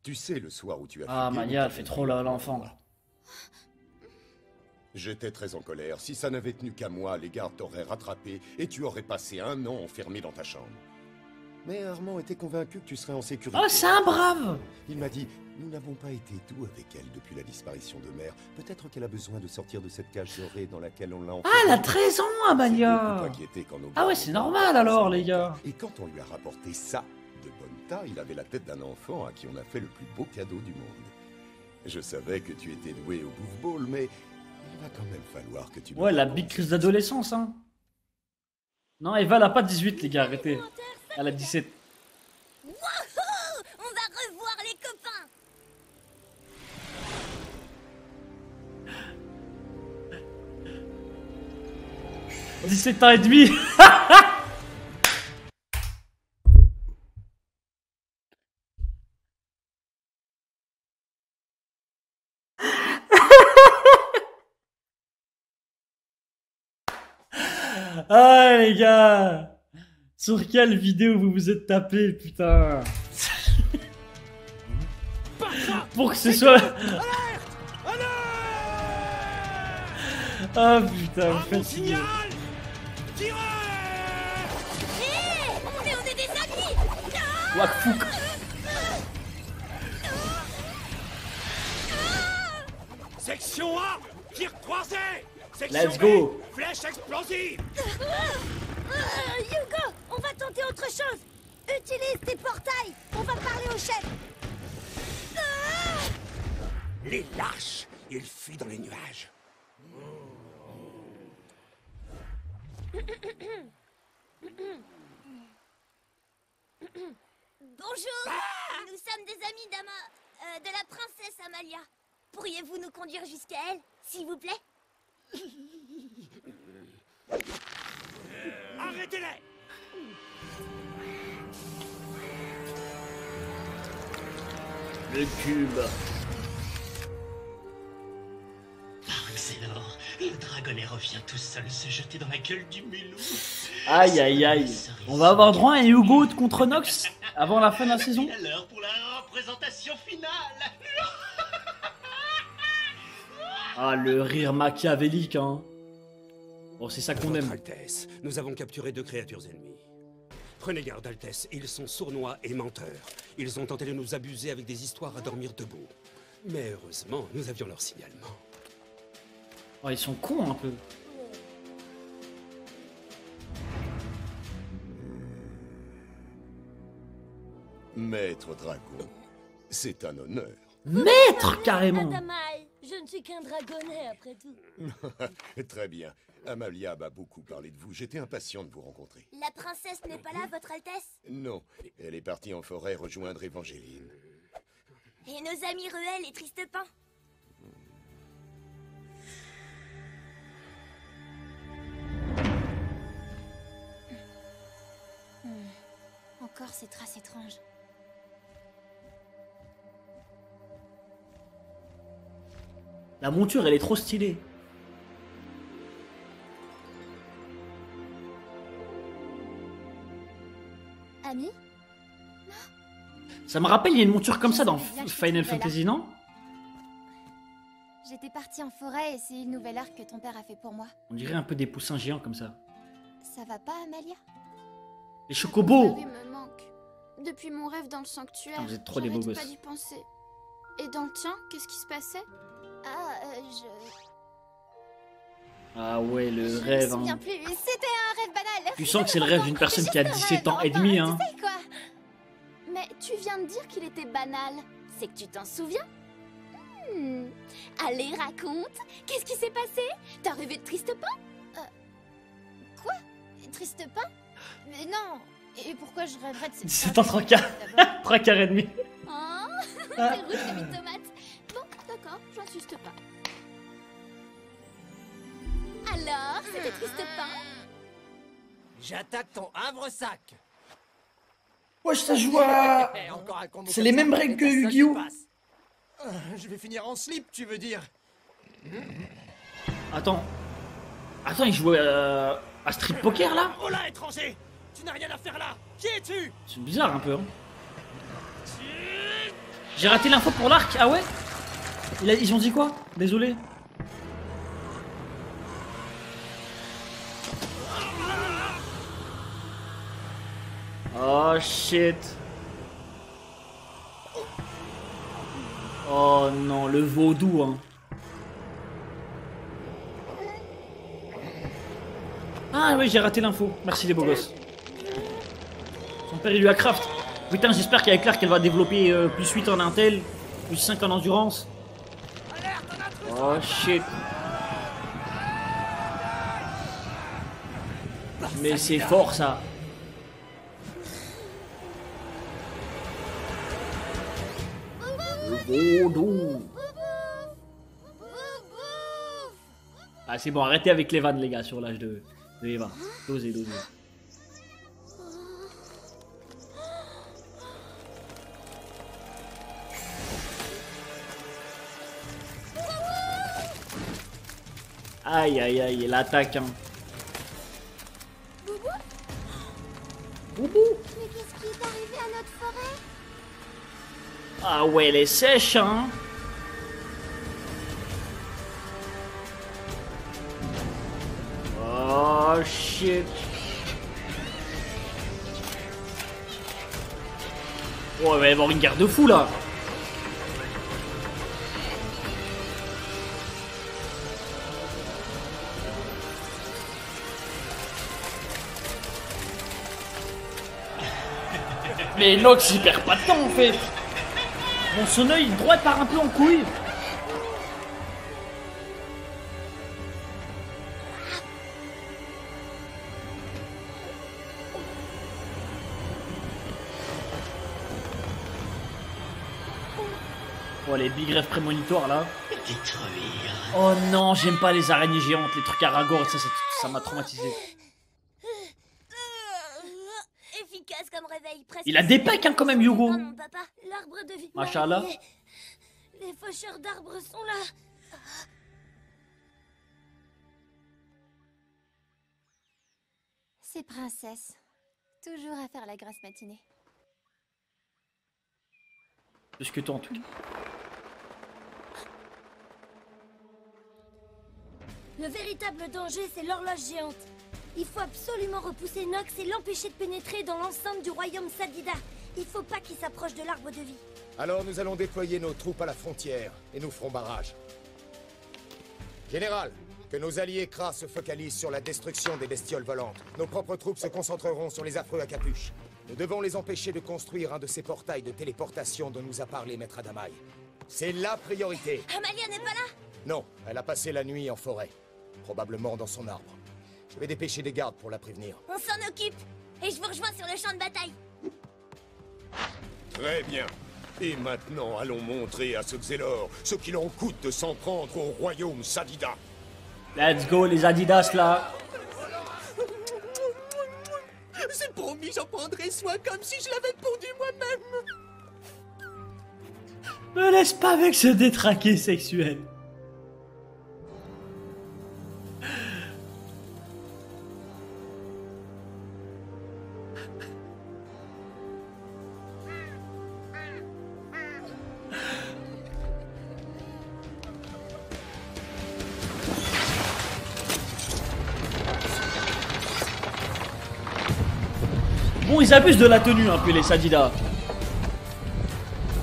C: Tu sais, le soir où tu as
A: Ah,
C: fugué,
A: Maya,
C: nous
A: elle fait
C: t'avons
A: trop
C: pris
A: l'enfant.
C: pour toi. J'étais très en colère. Si ça n'avait tenu qu'à moi, les gardes t'auraient rattrapé et tu aurais passé 1 an enfermé dans ta chambre. Mais Armand était convaincu que tu serais en sécurité.
A: Oh, c'est un brave.
C: Il m'a dit, nous n'avons pas été doux avec elle depuis la disparition de Mère. Peut-être qu'elle a besoin de sortir de cette cage dorée dans laquelle on l'a enfermée.
A: Ah, elle a 13 ans, Amalia.
C: Inquiété quand nos
A: Ah ouais,
C: gardes
A: c'est
C: ont
A: normal
C: parlé
A: alors,
C: de
A: les gars.
C: Et quand on lui a rapporté ça de bonne taille, il avait la tête d'un enfant à qui on a fait le plus beau cadeau du monde. Je savais que tu étais doué au goofball, mais il va quand même falloir que tu... me
A: Ouais, la
C: racontes
A: big
C: ce
A: crise
C: qui
A: d'adolescence, hein. Non, Eva, elle a pas 18, les gars, arrêtez. Elle a 17.
B: Wouhou! On va revoir les copains.
A: 17 ans et demi. Ah les gars, sur quelle vidéo vous vous êtes tapé, putain. Pour que ce soit... Ah putain, vous fatiguez. Wakfouk.
H: Section A, tir croisé. Section
A: Let's go.
H: B, flèche explosive.
B: Hugo, on va tenter autre chose. Utilise tes portails. On va parler au chef.
H: Les lâches, ils fuient dans les nuages.
B: Bonjour. Nous sommes des amis de la princesse Amalia. Pourriez-vous nous conduire jusqu'à elle, s'il vous plaît?
H: Arrêtez-les!
A: Le cube.
J: Xelor, le dragonnet revient tout seul se jeter dans la gueule du mulot.
A: Aïe aïe aïe. On va avoir droit à un Hugo contre Nox avant la fin de la saison.
J: C'est l'heure pour la représentation finale.
A: Ah, le rire machiavélique, hein. Bon, c'est ça qu'on aime.
H: Altesse, nous avons capturé 2 créatures ennemies. Prenez garde, Altesse, ils sont sournois et menteurs. Ils ont tenté de nous abuser avec des histoires à dormir debout. Mais heureusement, nous avions leur signalement.
A: Oh, ils sont cons un peu.
N: Maître Dragon, c'est un honneur.
A: Maître, carrément.
B: Adamaï, je ne suis qu'un dragonnet après tout.
N: Très bien. Amalia m'a beaucoup parlé de vous. J'étais impatient de vous rencontrer.
B: La princesse n'est pas là, votre Altesse?
N: Non, elle est partie en forêt rejoindre Évangéline.
B: Et nos amis Ruel et Tristepin?
O: Encore ces traces étranges.
A: La monture, elle est trop stylée.
O: Ami?
A: Ça me rappelle, il y a une monture comme ça dans Final Fantasy, non?
O: J'étais partie en forêt et c'est une nouvelle arc que ton père a fait pour moi.
A: On dirait un peu des poussins géants comme ça.
O: Ça va pas, Amalia?
A: Les chocobos!
O: Oui, me manque. Depuis mon rêve dans le sanctuaire,
A: Putain, vous êtes trop des beaux
O: j'arrête
A: gosses.
O: pas d'y penser. Et dans le tien, qu'est-ce qui se passait?
A: Ah ouais, le
O: Je
A: rêve,
O: me souviens
A: hein.
O: plus, c'était un rêve banal.
A: Tu sens que c'est le rêve d'une personne qui a 17 ans et demi, hein.
O: Tu sais quoi? Mais tu viens de dire qu'il était banal. C'est que tu t'en souviens? Allez, raconte. Qu'est-ce qui s'est passé? T'as rêvé de Tristepin? Quoi? Tristepin? Mais non. Et pourquoi je rêverais de cette
A: 17 ans, 3 quarts et demi.
O: Hein? T'es rouge comme une tomate. Bon, d'accord, j'insiste pas. Alors, c'était Tristepin?
I: J'attaque ton havre-sac.
A: Wesh, ça joue à... C'est les mêmes règles que Yu-Gi-Oh!
I: Je vais finir en slip, tu veux dire?
A: Attends, il jouait à Street Poker, là?
H: Oh là, étranger! Tu n'as rien à faire là! Qui es-tu?
A: C'est bizarre, un peu, hein. J'ai raté l'info pour l'arc, ah ouais? Ils ont dit quoi? Désolé. Oh shit. Oh non, le vaudou, hein. Ah oui, j'ai raté l'info. Merci les beaux gosses. Son père, il lui a craft. Putain, j'espère qu'avec l'arc, elle va développer plus 8 en intel, plus 5 en endurance. Oh shit. Mais c'est fort, ça. Ah c'est bon, arrêtez avec les vannes les gars sur l'âge de Eva. Dosez. Aïe aïe aïe, l'attaque hein. Boubou.
O: Mais qu'est-ce qui est arrivé à notre forêt?
A: Ah ouais, elle est sèche hein. Oh shit. Oh, il va y avoir une guerre de fou là. Mais Nox il perd pas de temps en fait. Bon, son œil droit part un peu en couille. Oh les big rêves prémonitoires là. Oh non, j'aime pas les araignées géantes, les trucs Aragorn, ça m'a traumatisé.
B: Efficace comme réveil, presque.
A: Il a des pecs hein, quand même Hugo.
B: Oh, mon papa, l'arbre de vie.
A: Machallah.
B: Les faucheurs d'arbres sont là.
O: C'est princesse. Toujours à faire la grasse matinée.
A: Plus que toi en tout cas.
B: Le véritable danger, c'est l'horloge géante. Il faut absolument repousser Nox et l'empêcher de pénétrer dans l'enceinte du royaume Sadida. Il faut pas qu'il s'approche de l'arbre de vie.
M: Alors nous allons déployer nos troupes à la frontière et nous ferons barrage. Général, que nos alliés Kra se focalisent sur la destruction des bestioles volantes. Nos propres troupes se concentreront sur les affreux à capuche. Nous devons les empêcher de construire un de ces portails de téléportation dont nous a parlé Maître Adamaï. C'est la priorité.
B: Amalia n'est pas là?
M: Non, elle a passé la nuit en forêt. Probablement dans son arbre. Je vais dépêcher des gardes pour la prévenir.
B: On s'en occupe. Et je vous rejoins sur le champ de bataille.
N: Très bien. Et maintenant, allons montrer à ce Xelor ce qu'il en coûte de s'en prendre au royaume Sadida.
A: Let's go les Adidas là.
I: C'est promis, j'en prendrai soin comme si je l'avais pondu moi-même.
A: Me laisse pas avec ce détraqué sexuel. Bon, ils abusent de la tenue un peu les Sadida.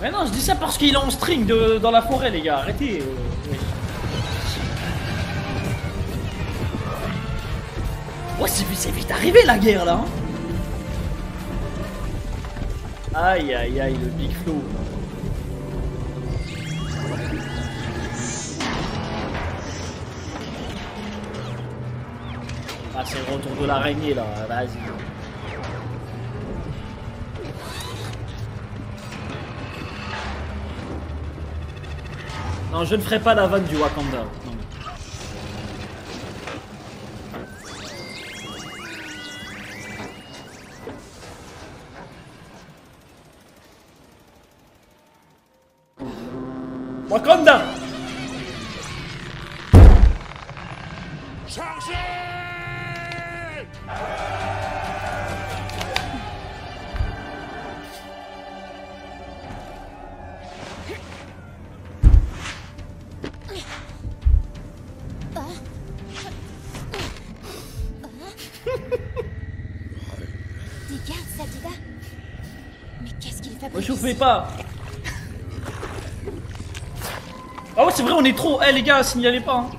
A: Mais non, je dis ça parce qu'il est en string dans la forêt, les gars. Arrêtez. Oui. Oh, c'est vite arrivé la guerre là. Hein. Aïe aïe aïe, le Big Flow. Ah, c'est le retour de l'araignée là. Vas-y. Non, je ne ferai pas la vanne du Wakanda. Non. Wakanda!
N: Chargez!
O: Des gardes, Sadida. Mais qu'est-ce qu'il fait?
A: Me chauffez pas! Ah ouais, c'est vrai, on est trop. Eh les gars, signalez pas. Hein.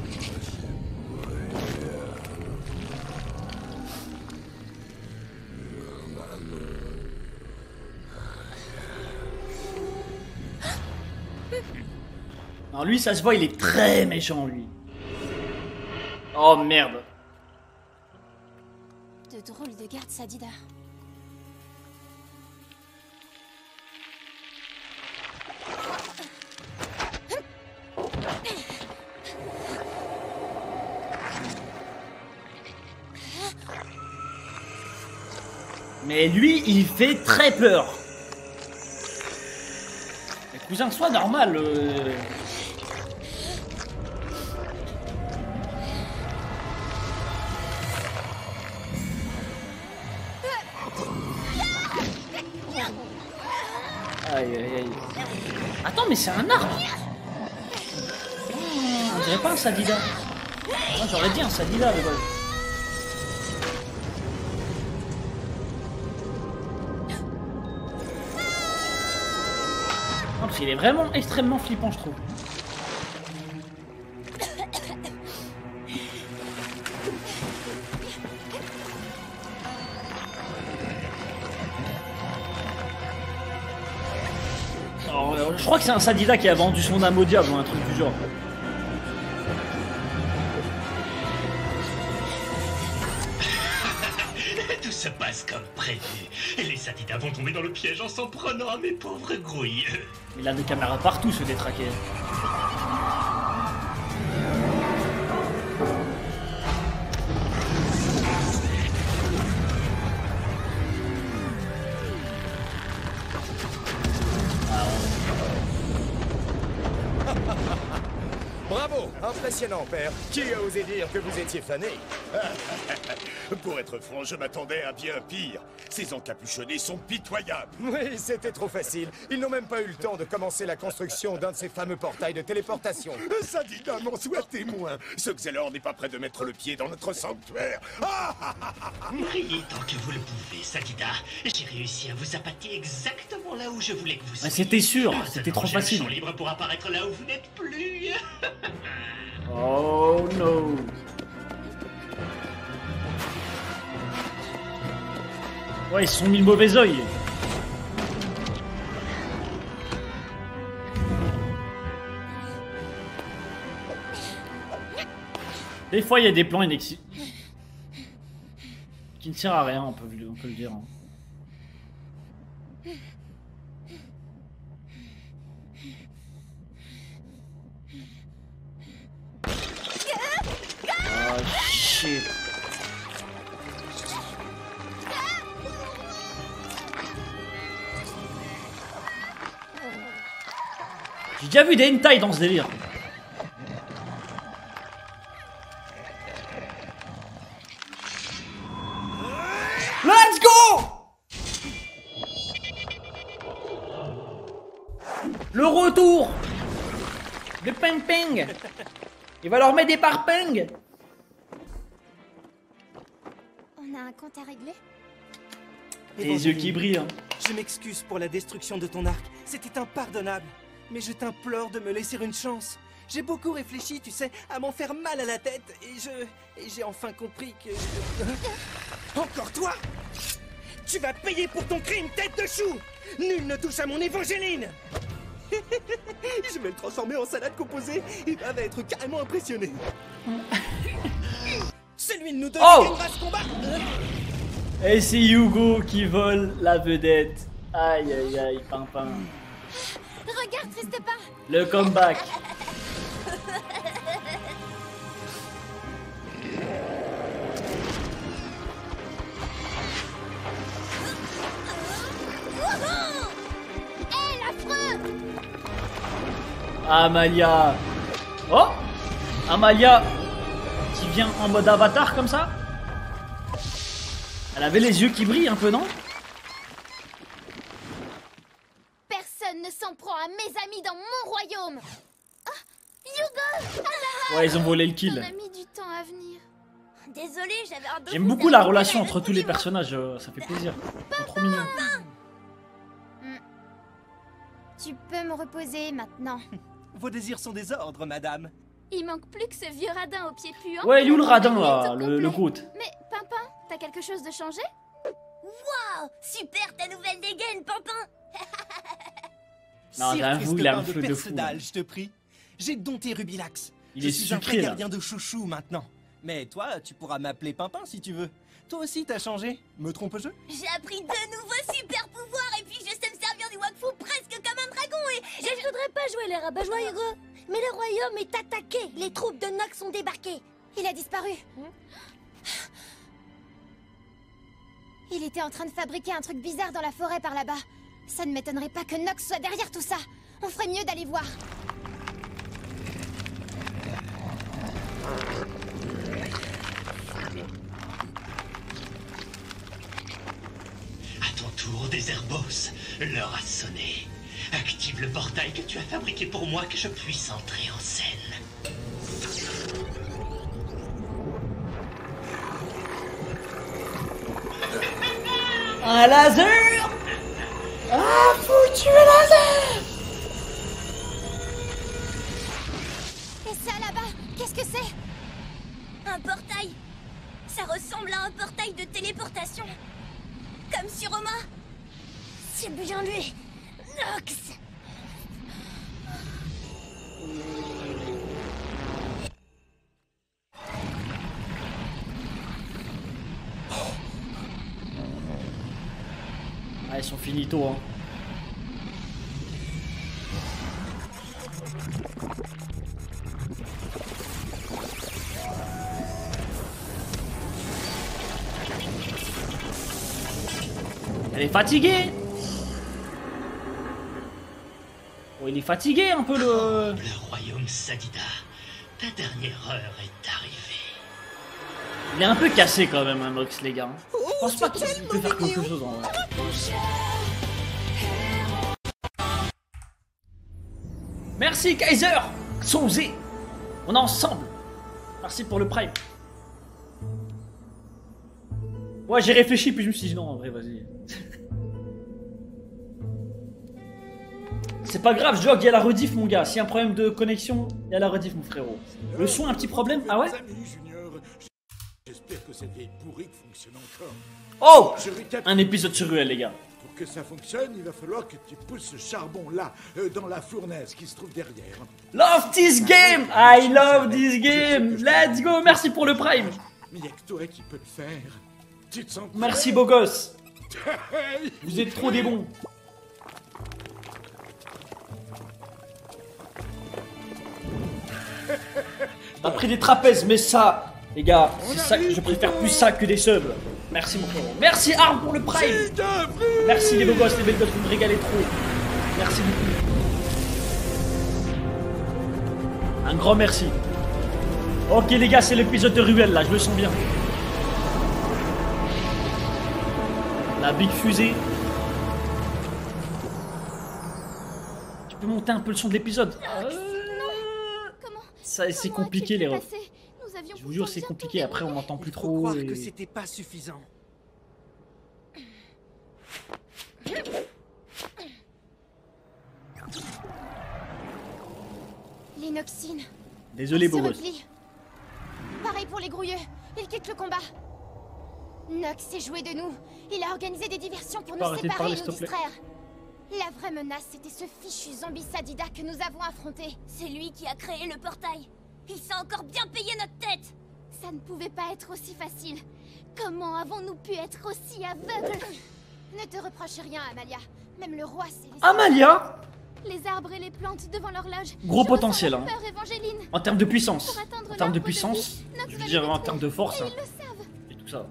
A: Non, lui, ça se voit, il est très méchant, lui. Oh merde.
O: De drôles de gardes, Sadida.
A: Mais lui, il fait très peur. Mais cousin, sois normal. Aïe aïe aïe. Attends, mais c'est un arbre. On dirait pas un Sadida. Moi j'aurais dit un Sadida le vol. parce qu'il est vraiment extrêmement flippant, je trouve. Alors, je crois que c'est un Sadida qui a vendu son âme au diable ou un truc du genre.
J: Tout se passe comme prévu. Les Sadidas vont tomber dans le piège en s'en prenant à mes pauvres grouilles.
A: Il a des caméras partout, ce détraqué.
M: Bravo, impressionnant, père. Qui a osé dire que vous étiez fané?
N: Pour être franc, je m'attendais à bien pire. Ces encapuchonnés sont pitoyables.
M: Oui, c'était trop facile. Ils n'ont même pas eu le temps de commencer la construction d'un de ces fameux portails de téléportation.
N: Sadida m'en soit témoin. Ce Xelor n'est pas prêt de mettre le pied dans notre sanctuaire.
J: Priez tant que vous le pouvez, Sadida. J'ai réussi à vous appâter exactement là où je voulais que vous soyez.
A: C'était sûr, c'était trop facile.
J: Champ libre pour apparaître là où vous n'êtes plus.
A: Oh no. Ouais, ils se sont mis le mauvais oeil. Des fois, il y a des plans qui ne servent à rien, on peut le dire. Hein. Oh shit. J'ai déjà vu des hentai dans ce délire. Let's go! Le retour de Peng Peng. Il va leur mettre des parpings.
O: On a un compte à régler?
A: Les yeux qui brillent. Hein.
D: Je m'excuse pour la destruction de ton arc. C'était impardonnable. Mais je t'implore de me laisser une chance. J'ai beaucoup réfléchi, tu sais, à m'en faire mal à la tête. Et j'ai enfin compris que... Encore toi? Tu vas payer pour ton crime, tête de chou! Nul ne touche à mon Évangéline! Je vais le transformer en salade composée. Il va être carrément impressionné. Celui de nous deux qui gagnera ce combat.
A: Et c'est Hugo qui vole la vedette. Aïe aïe aïe, Pimpin.
O: Regarde, triste pas.
A: Le comeback.
O: Hé, l'affreux!
A: Amalia. Oh, Amalia qui vient en mode avatar comme ça. Elle avait les yeux qui brillent un peu, non?
O: Personne ne s'en prend à mes amis dans mon royaume. Ah, Hugo!
A: Ouais, ils ont volé le kill.
O: On a mis du temps à venir.
B: Désolé, j'avais un peu...
A: J'aime beaucoup la relation entre tous les personnages, ça fait plaisir. C'est trop mignon.
O: Tu peux me reposer maintenant.
D: Vos désirs sont des ordres, madame.
O: Il manque plus que ce vieux radin au pied puant.
A: Ouais, il est où le radin là, le Groot?
O: Mais Pimpin, t'as quelque chose de changé?
B: Waouh, super ta nouvelle dégaine, Pimpin.
A: Non, j'avoue, il a un feu de fou.
D: Je te prie. J'ai dompté Rubilax.
A: Il est
D: suis un
A: sucré,
D: vrai
A: là.
D: gardien de chouchou maintenant. Mais toi, tu pourras m'appeler Pimpin si tu veux. Toi aussi, t'as changé. Me trompe-je?
B: J'ai appris de nouveaux super pouvoirs et puis je sais me servir du Wakfu presque comme un dragon et... Je voudrais pas jouer les rabat-joie, Hugo. Mais le royaume est attaqué. Les troupes de Nox ont débarqué.
O: Il a disparu. Il était en train de fabriquer un truc bizarre dans la forêt par là-bas. Ça ne m'étonnerait pas que Nox soit derrière tout ça. On ferait mieux d'aller voir.
J: À ton tour, Déserbos, l'heure a sonné. Active le portail que tu as fabriqué pour moi, que je puisse entrer en scène.
A: Un laser! Ah, foutu laser!
O: Qu'est-ce que c'est?
B: Un portail. Ça ressemble à un portail de téléportation. Comme sur Oma. C'est bien lui. Nox.
A: Ah, ils sont finito, hein. Elle est fatiguée. Oh, il est fatigué un peu le...
J: Le royaume Sadida, ta dernière heure est arrivée.
A: Il est un peu cassé quand même, hein, Nox, les gars. Je pense pas qu'il peut faire quelque chose en vrai. Merci Kaiser Sonzé. On est ensemble. Merci pour le prime. Ouais, j'ai réfléchi puis je me suis dit non, en vrai, vas-y. C'est pas grave, Jog, il y a la rediff, mon gars. S'il y a un problème de connexion, il y a la rediff, mon frérot. Le son a un petit problème. Ah ouais?
P: J'espère que cette vieille pourrie fonctionne encore.
A: Oh! Un épisode sur Ruelle, les gars.
P: Pour que ça fonctionne, il va falloir que tu pousses ce charbon-là dans la fournaise qui se trouve derrière.
A: Love this game! I love this game! Let's go! Merci pour le prime!
P: Mais y'a que toi qui peux le faire. Tu te sens...
A: Merci, beau gosse! Vous êtes trop des bons! T'as pris des trapèzes, mais ça, les gars, ça, je préfère plus ça que des subs. Merci mon frérot. Merci Arm pour le prime. Merci les beaux gosses, les belles gosses, vous me régalez trop. Merci beaucoup. Un grand merci. Ok les gars, c'est l'épisode de Ruelle là, je le sens bien. La big fusée. Tu peux monter un peu le son de l'épisode? Ça, c'est compliqué les refs. Je vous jure, c'est compliqué. Après, on m'entend plus trop.
D: Croire que c'était pas suffisant.
O: L'inoxine.
A: Désolé, beau gosse.
O: Pareil pour les grouilleux. Ils quittent le combat. Nox s'est joué de nous. Il a organisé des diversions pour nous séparer et nous distraire. La vraie menace, c'était ce fichu zombie Sadida que nous avons affronté.
B: C'est lui qui a créé le portail. Il s'est encore bien payé notre tête.
O: Ça ne pouvait pas être aussi facile. Comment avons-nous pu être aussi aveugles? Ne te reproche rien, Amalia. Même le roi s'est laissé...
A: Amalia?
O: Les arbres et les plantes devant l'horloge.
A: Gros potentiel, hein.
O: Evangeline.
A: En termes de puissance. En termes de puissance, je veux dire en termes de force. Hein. Et tout ça.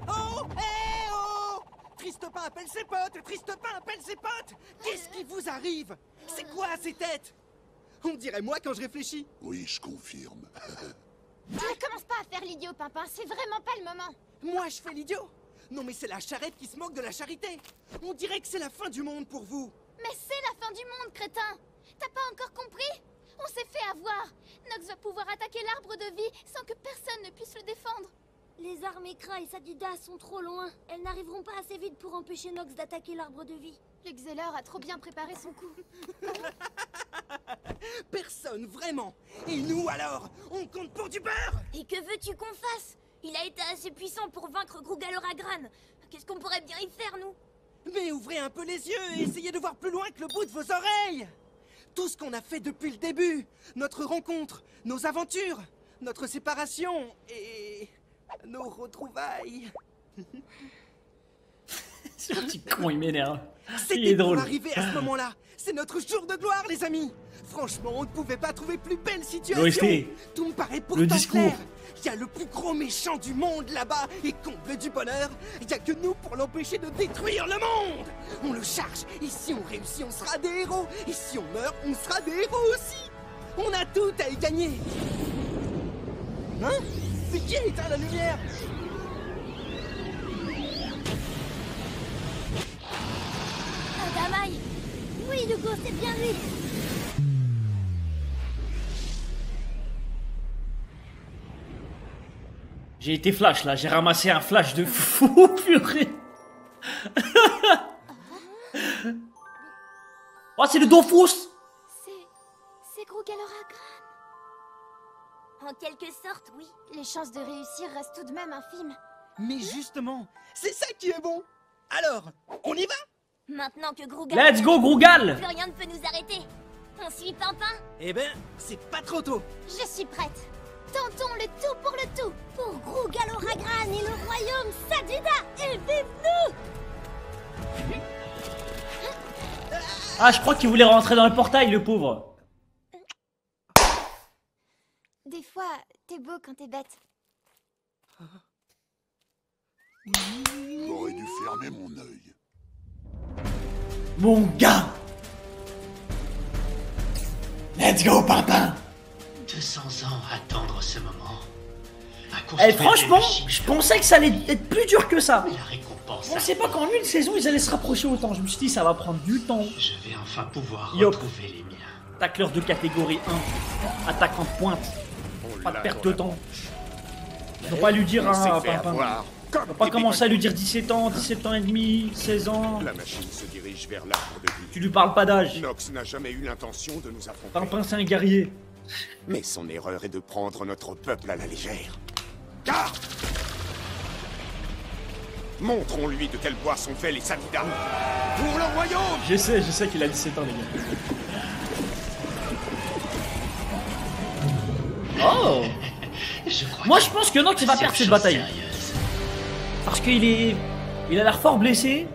I: Oh, hé, oh! Tristepin appelle ses potes, Tristepin appelle ses potes. Qu'est-ce qui vous arrive? C'est quoi ces têtes? On dirait moi quand je réfléchis.
C: Oui, je confirme.
O: Ne commence pas à faire l'idiot, Pimpin, c'est vraiment pas le moment.
I: Moi, je fais l'idiot? Non, mais c'est la charrette qui se moque de la charité. On dirait que c'est la fin du monde pour vous.
O: Mais c'est la fin du monde, crétin. T'as pas encore compris? On s'est fait avoir. Nox va pouvoir attaquer l'arbre de vie sans que personne ne puisse le défendre.
B: Les armées Kra et Sadida sont trop loin. Elles n'arriveront pas assez vite pour empêcher Nox d'attaquer l'arbre de vie.
O: L'Excelleur a trop bien préparé son coup.
I: Personne, vraiment. Et nous alors? On compte pour du beurre?
B: Et que veux-tu qu'on fasse? Il a été assez puissant pour vaincre Grugaloragran. Qu'est-ce qu'on pourrait bien y faire, nous?
I: Mais ouvrez un peu les yeux et essayez de voir plus loin que le bout de vos oreilles. Tout ce qu'on a fait depuis le début, notre rencontre, nos aventures, notre séparation et nos retrouvailles.
A: Ce petit con, il m'énerve. Il est
I: C'était
A: drôle.
I: pour arriver à ce moment-là. C'est notre jour de gloire, les amis. Franchement, on ne pouvait pas trouver plus belle situation. Tout me paraît pourtant clair. Il y a le plus gros méchant du monde là-bas, et comble du bonheur, il n'y a que nous pour l'empêcher de détruire le monde. On le charge, et si on réussit, on sera des héros. Et si on meurt, on sera des héros aussi. On a tout à y gagner. Hein? C'est qui a éteint la lumière?
B: Adamai! Oui, Hugo, c'est bien lui.
A: J'ai été flash là, j'ai ramassé un flash de fou, purée. Oh, c'est le Dofus.
O: C'est Grugaloragran.
B: En quelque sorte, oui.
O: Les chances de réussir restent tout de même infimes.
D: Mais justement, c'est ça qui est bon. Alors, on y va?
B: Maintenant que Grougal...
A: Let's go, Grougal!
B: Plus rien ne peut nous arrêter. On suit Pimpin?
D: Eh ben, c'est pas trop tôt.
B: Je suis prête. Tentons le tout pour le tout. Pour Grougal Oragran et le royaume Sadida. Et vive nous!
A: Ah, je crois qu'il voulait rentrer dans le portail, le pauvre.
O: Des fois, t'es beau quand t'es bête.
C: J'aurais dû fermer mon œil.
A: Mon gars! Let's go, Pimpin!
J: 200 ans à attendre ce moment.
A: Eh, franchement, je pensais que ça allait être plus dur que ça.
J: La récompense.
A: On sait pas qu'en une saison ils allaient se rapprocher autant. Je me suis dit, ça va prendre du temps.
J: Je vais enfin pouvoir
A: Yo.
J: retrouver les miens.
A: Tacleur de catégorie 1. Attaquant de pointe. Pas de perte de temps. Faut pas lui dire à Pimpin. Faut pas commencer à lui dire 17 ans et demi, 16 ans.
N: La machine se dirige vers l'arbre de vie.
A: Tu lui parles pas d'âge.
N: Nox n'a jamais eu l'intention de nous affronter.
A: Pimpin, c'est un guerrier.
N: Mais son erreur est de prendre notre peuple à la légère. Car montrons-lui de quel bois sont faits les Sadida. Pour le royaume!
A: Je sais qu'il a 17 ans, les gars. Oh! Moi, je pense que Nox va perdre cette bataille. Parce qu'il il a l'air fort blessé.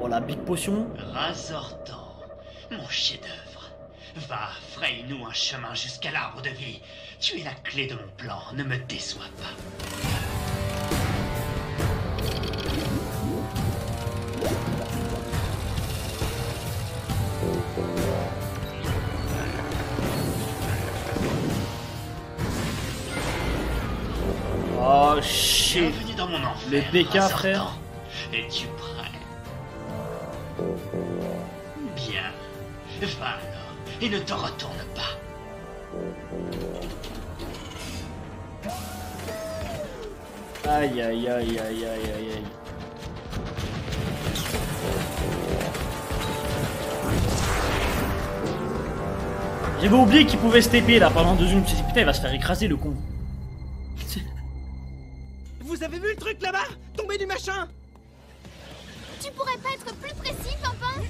A: Oh, la big potion.
J: Razortan, mon chef-d'œuvre. Va, fraye-nous un chemin jusqu'à l'arbre de vie. Tu es la clé de mon plan, ne me déçois pas.
A: Oh shit.
J: Bienvenue dans mon enfer,
A: Les PK, frère.
J: Es-tu prêt? Bien. Va alors, et ne te retourne pas.
A: Aïe aïe aïe aïe aïe aïe aïe. J'avais oublié qu'il pouvait se TP là pendant 2 secondes. Je me suis dit putain, il va se faire écraser le con.
D: Vous avez vu le truc là-bas? Tomber du machin?
O: Tu pourrais pas être plus précis, Pimpin?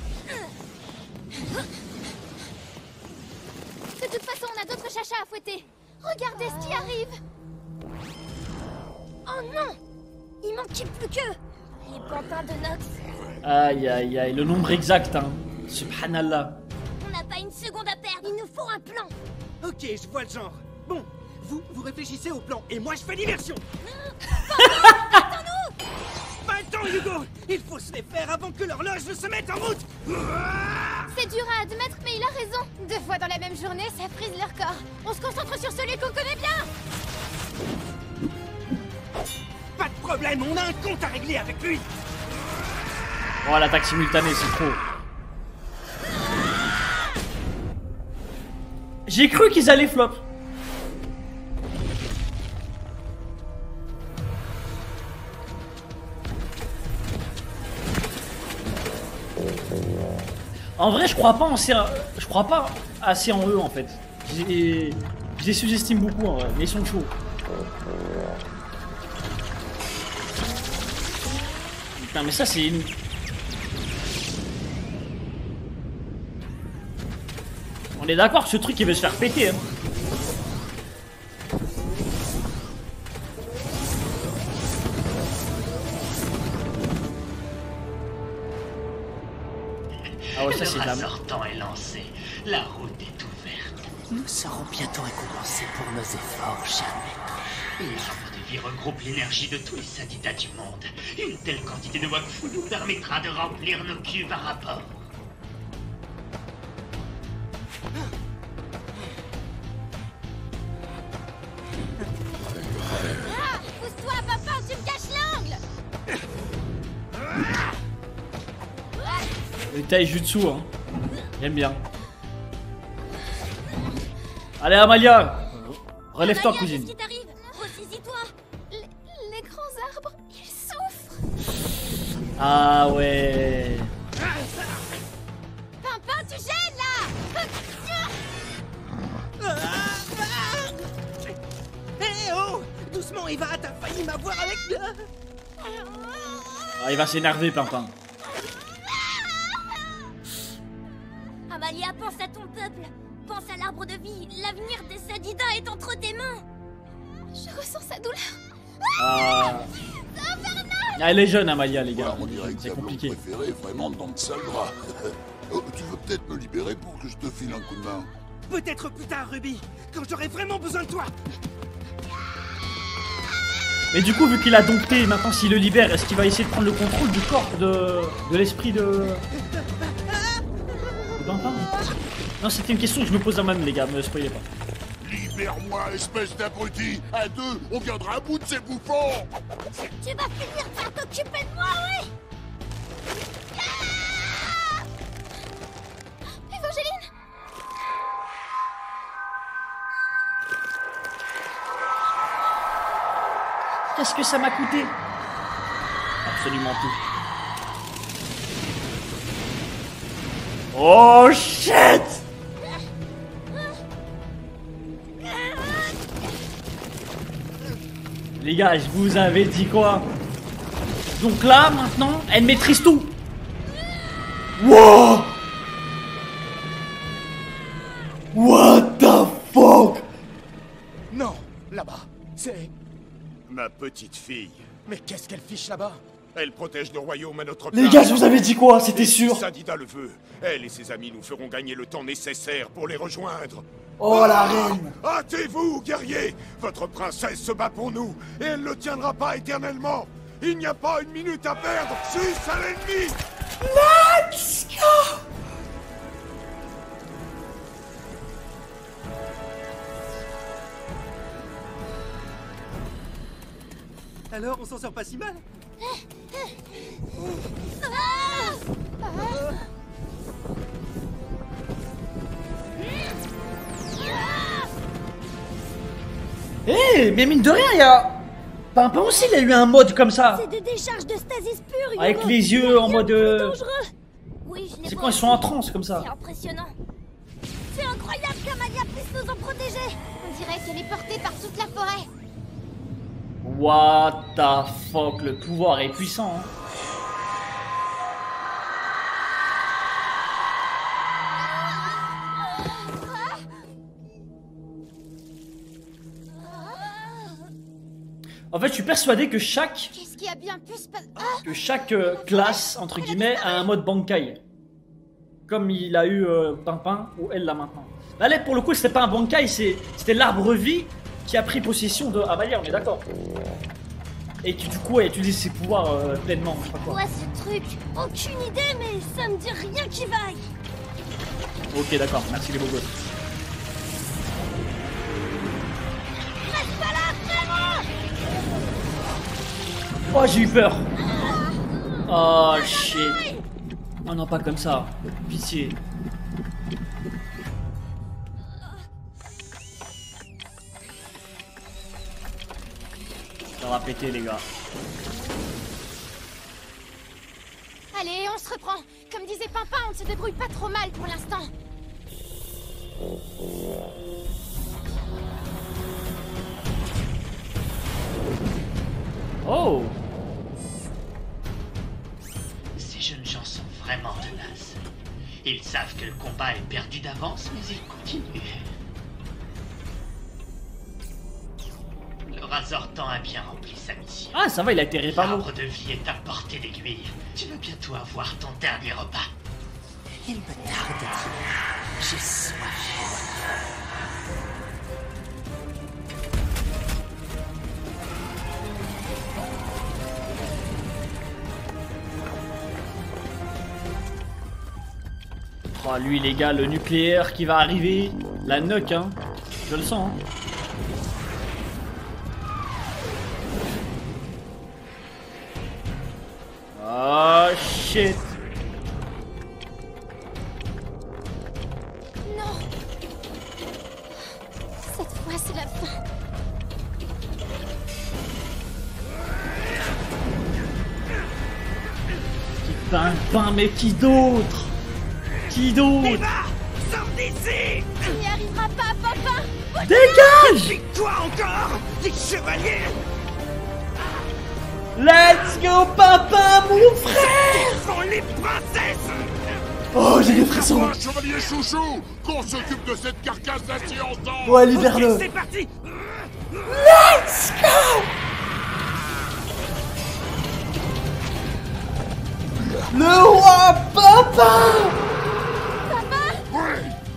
O: De toute façon, on a d'autres chachas à fouetter. Regardez ce qui arrive.
B: Oh non! Il manquait plus que... les Pimpins de Nox.
A: Aïe aïe aïe, le nombre exact hein. Subhanallah.
B: On n'a pas une seconde à perdre. Il nous faut un plan.
D: Ok, je vois le genre. Bon, vous réfléchissez au plan et moi je fais diversion.
B: Attends-nous!
D: Pas le temps, Hugo! Il faut se les faire avant que l'horloge ne se mette en route!
O: C'est dur à admettre, mais il a raison. 2 fois dans la même journée, ça frise leur corps. On se concentre sur celui qu'on connaît bien.
D: Pas de problème, on a un compte à régler avec lui.
A: Oh, l'attaque simultanée, c'est trop. J'ai cru qu'ils allaient flop. En vrai, je crois pas assez en eux en fait. Je les sous-estime beaucoup en vrai, mais ils sont chauds. Putain, mais ça c'est une... On est d'accord que ce truc il veut se faire péter hein. Ah ouais, ça c'est de la...
J: Le Razortan est lancé, la route est ouverte. Nous serons bientôt récompensés pour nos efforts, cher maître. L'arbre de vie regroupe l'énergie de tous les Sadida du monde. Une telle quantité de Wakfu nous permettra de remplir nos cuves à rapport.
O: Ah, pousse-toi, papa, tu me caches l'angle.
A: Le taijutsu hein. J'aime bien. Allez Amalia, relève-toi cousine.
B: Qu'est-ce qui t'arrive? Ressaisis-toi.
O: Les grands arbres, ils souffrent.
A: Ah ouais.
O: Pimpin,
I: Doucement, Eva, t'as failli m'avoir avec...
A: Ah, il va s'énerver, Pimpin.
B: Amalia, pense à ton peuple. Pense à l'arbre de vie. L'avenir des Sadidas est entre tes mains.
O: Je ressens sa douleur.
A: Ah, elle est jeune, Amalia, les gars.
C: On dirait que
A: C'est
C: ta blonde
A: compliqué.
C: préférée est vraiment dans de sales draps. Oh, tu veux peut-être me libérer pour que je te file un coup de main?
I: Peut-être plus tard, Ruby, quand j'aurai vraiment besoin de toi.
A: Mais du coup, vu qu'il a dompté, maintenant s'il le libère, est-ce qu'il va essayer de prendre le contrôle du corps de l'esprit de Pimpin? Non, c'était une question que je me pose à moi-même, les gars, me spoilez pas.
C: Libère-moi, espèce d'abruti! À deux, on viendra à bout de ces bouffons!
B: Tu vas finir par t'occuper de moi, oui.
O: Evangeline!
A: Qu'est-ce que ça m'a coûté? Absolument tout. Oh shit! Les gars, je vous avais dit quoi? Donc là, maintenant, elle maîtrise tout. Wow! What the fuck?
M: Non, là-bas, c'est...
N: Ma petite fille.
M: Mais qu'est-ce qu'elle fiche là-bas?
N: Elle protège le royaume à notre
A: Les
N: place.
A: gars, je vous avais dit quoi? C'était
N: Et
A: sûr.
N: si Sadida le veut, elle et ses amis nous feront gagner le temps nécessaire pour les rejoindre.
A: Oh la reine!
N: Hâtez-vous, guerriers! Votre princesse se bat pour nous, et elle ne tiendra pas éternellement. Il n'y a pas une minute à perdre, juste à l'ennemi!
A: Let's go!
D: Alors, on s'en sort pas si mal?
A: Eh, mais mine de rien, il y a... Pimpin aussi, il a eu un mode comme ça.
B: C'est des décharges de stasis pure.
A: Avec les yeux en mode...
B: Oui, je l'ai
A: C'est
B: pas
A: quand ils sont en
B: entendu.
A: transe, comme ça.
B: C'est impressionnant. C'est incroyable qu'Amalia puisse nous en protéger.
O: On dirait qu'elle est portée par toute la forêt.
A: What the fuck, le pouvoir est puissant, hein. En fait, je suis persuadé que chaque
O: Qu'est-ce qui a bien pu se passer?
A: classe, entre guillemets, a un mode Bankai. Comme il a eu Pimpin, ou elle l'a maintenant. Là, pour le coup, c'était pas un Bankai, c'était l'arbre vie qui a pris possession de Amalia, on est d'accord. Et qui, du coup, a utilisé ses pouvoirs pleinement, je sais pas quoi.
B: Ouais, ce truc. Aucune idée, mais ça me dit rien qui vaille.
A: Ok, d'accord, merci les beaux gosses.
B: Reste pas là, vraiment.
A: Oh, j'ai eu peur. Oh, shit. Oh non, pas comme ça. Pitié. Ça va péter, les gars.
O: Allez, on se reprend. Comme disait Pimpin, on ne se débrouille pas trop mal pour l'instant.
A: Oh!
J: Ces jeunes gens sont vraiment tenaces. Ils savent que le combat est perdu d'avance, mais ils continuent. Le Razortan a bien rempli sa mission.
A: Ah, ça va, il a été réparé.
J: L'arbre de vie est à portée d'aiguille. Tu vas bientôt avoir ton dernier repas. Il me tarde d'y aller. J'ai soif.
A: Oh, lui, les gars, le nucléaire qui va arriver. La nuque, hein. Je le sens, hein. Oh, shit.
O: Non. Cette fois, c'est la fin.
A: Pimpin, mais qui d'autre? Qui d'autre?
I: Eva, sors d'ici!
O: Tu n'y arriveras pas, Pimpin.
A: Dégage!
I: Victoire encore, les chevaliers!
A: Let's go, papa, mon frère!
I: Sont les princesses!
A: Oh, j'ai des frissons!
C: Moi, chevalier chouchou, qu'on s'occupe de cette carcasse d'acier ensemble!
A: Ouais, libère-le!
I: C'est parti!
A: Let's go! Le roi papa!
C: Oui,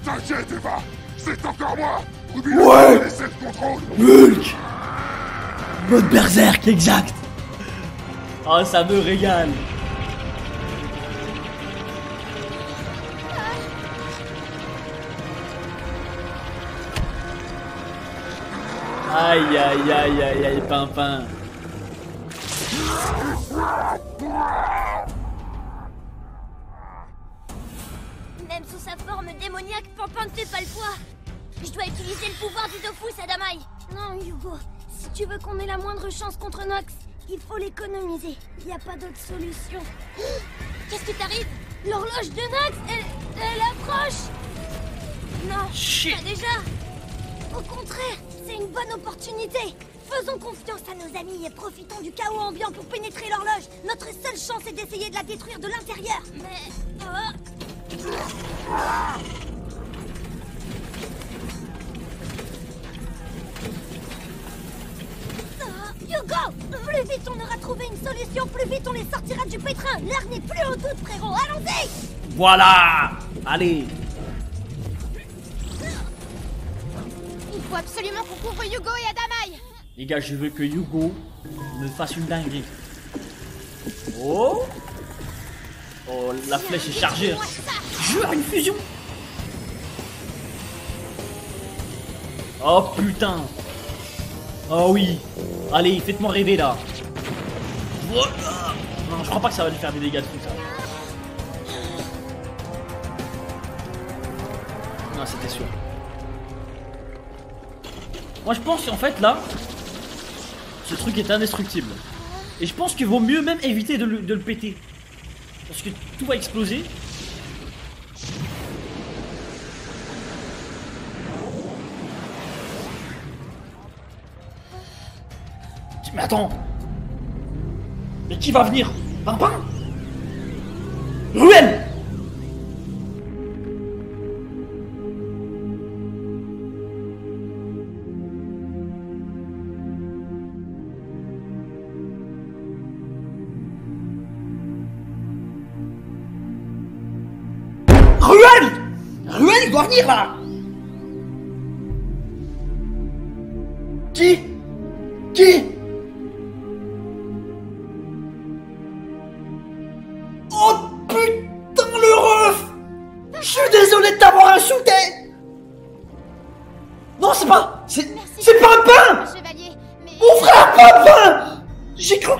C: t'inquiète, Eva, c'est encore moi! Oublie
A: Ouais.
C: de laisser le contrôle!
A: Hulk! Mode berserk, exact! Oh, ça me régale! Aïe aïe aïe aïe aïe, Pimpin!
B: Même sous sa forme démoniaque, Pimpin ne fait pas le poids. Je dois utiliser le pouvoir du Dofus, Adamai. Non, Hugo, si tu veux qu'on ait la moindre chance contre Nox, il faut l'économiser. Il n'y a pas d'autre solution. Qu'est-ce qui t'arrive? L'horloge de Nox, elle approche. Non, pas déjà. Au contraire, c'est une bonne opportunité. Faisons confiance à nos amis et profitons du chaos ambiant pour pénétrer l'horloge. Notre seule chance est d'essayer de la détruire de l'intérieur. Mais... Hugo! Plus vite on aura trouvé une solution, plus vite on les sortira du pétrin. L'heure n'est plus au doute, frérot. Allons-y!
A: Voilà! Allez!
O: Il faut absolument qu'on couvre Hugo et Adamai.
A: Les gars, je veux que Hugo me fasse une dinguerie. Oh! Oh, la flèche est chargée. Jure, une fusion! Oh putain! Oh oui! Allez, faites-moi rêver là! Voilà. Non, je crois pas que ça va lui faire des dégâts de tout ça. Non, c'était sûr. Moi je pense qu'en fait là, ce truc est indestructible. Et je pense qu'il vaut mieux même éviter de le péter. Parce que tout va exploser. Mais attends! Mais qui va venir? Pimpin? Ruelle! Ruelle! Ruelle, il doit venir là! Qui? Oh putain le ref! Je suis désolé de t'avoir insulté! Non, c'est pas... C'est Pimpin! Mon frère Pimpin! J'ai cru...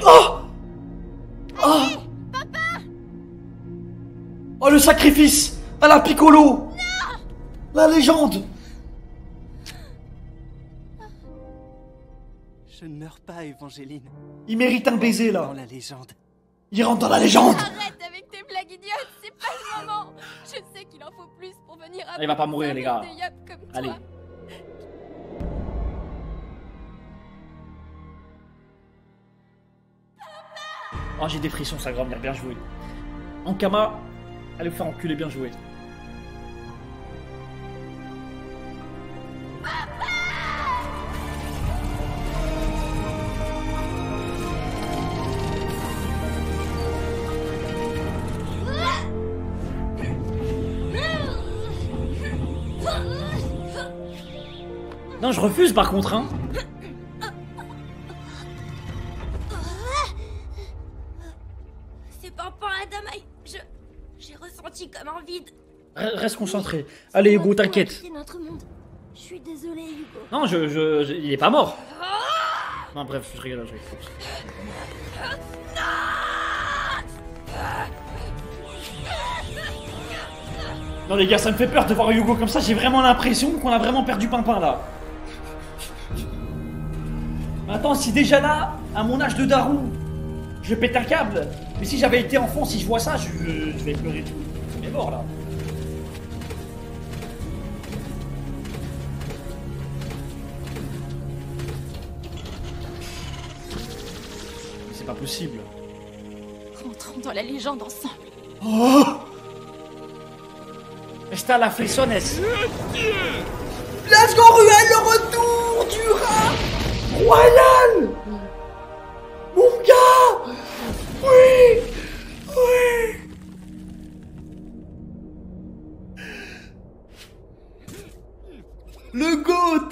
A: Oh le sacrifice! À la Piccolo! La légende!
D: Je ne meurs pas, Évangéline.
A: Il mérite un baiser là!
D: Dans la légende.
A: Il rentre dans la légende!
O: Arrête avec tes blagues idiotes, c'est pas le moment. Je sais qu'il en faut plus pour venir à...
A: Il va pas mourir les gars. Allez. Oh j'ai des frissons, ça grand-mère, bien joué. Ankama, allez vous faire enculer, bien joué. Non, je refuse par contre, hein.
B: C'est Pimpin, Adamai. J'ai ressenti comme un vide.
A: Reste concentré. Allez Hugo, t'inquiète.
B: C'est notre monde. Je suis désolé, Hugo.
A: Non, il est pas mort. Non, bref, je rigole, Non les gars, ça me fait peur de voir Hugo comme ça. J'ai vraiment l'impression qu'on a vraiment perdu Pimpin là. Attends, si déjà là, à mon âge de daron, je pète un câble. Mais si j'avais été enfant, si je vois ça, je vais pleurer tout. On est mort là. c'est pas possible.
O: Rentrons dans la légende ensemble.
A: Oh! Está la frisones.
I: Let's go Ruel, le retour du rat royal. Mon gars. Oui. Oui. Le GOAT.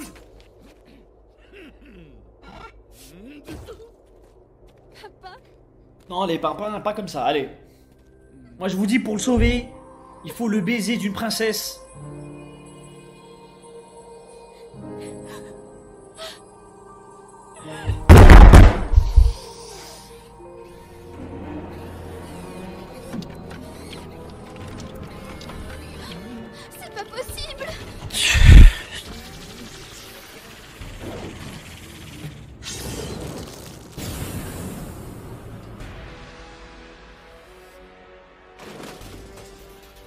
O: Papa.
A: Non, les papas, pas comme ça, allez. Moi je vous dis, pour le sauver, il faut le baiser d'une princesse.
O: C'est pas possible.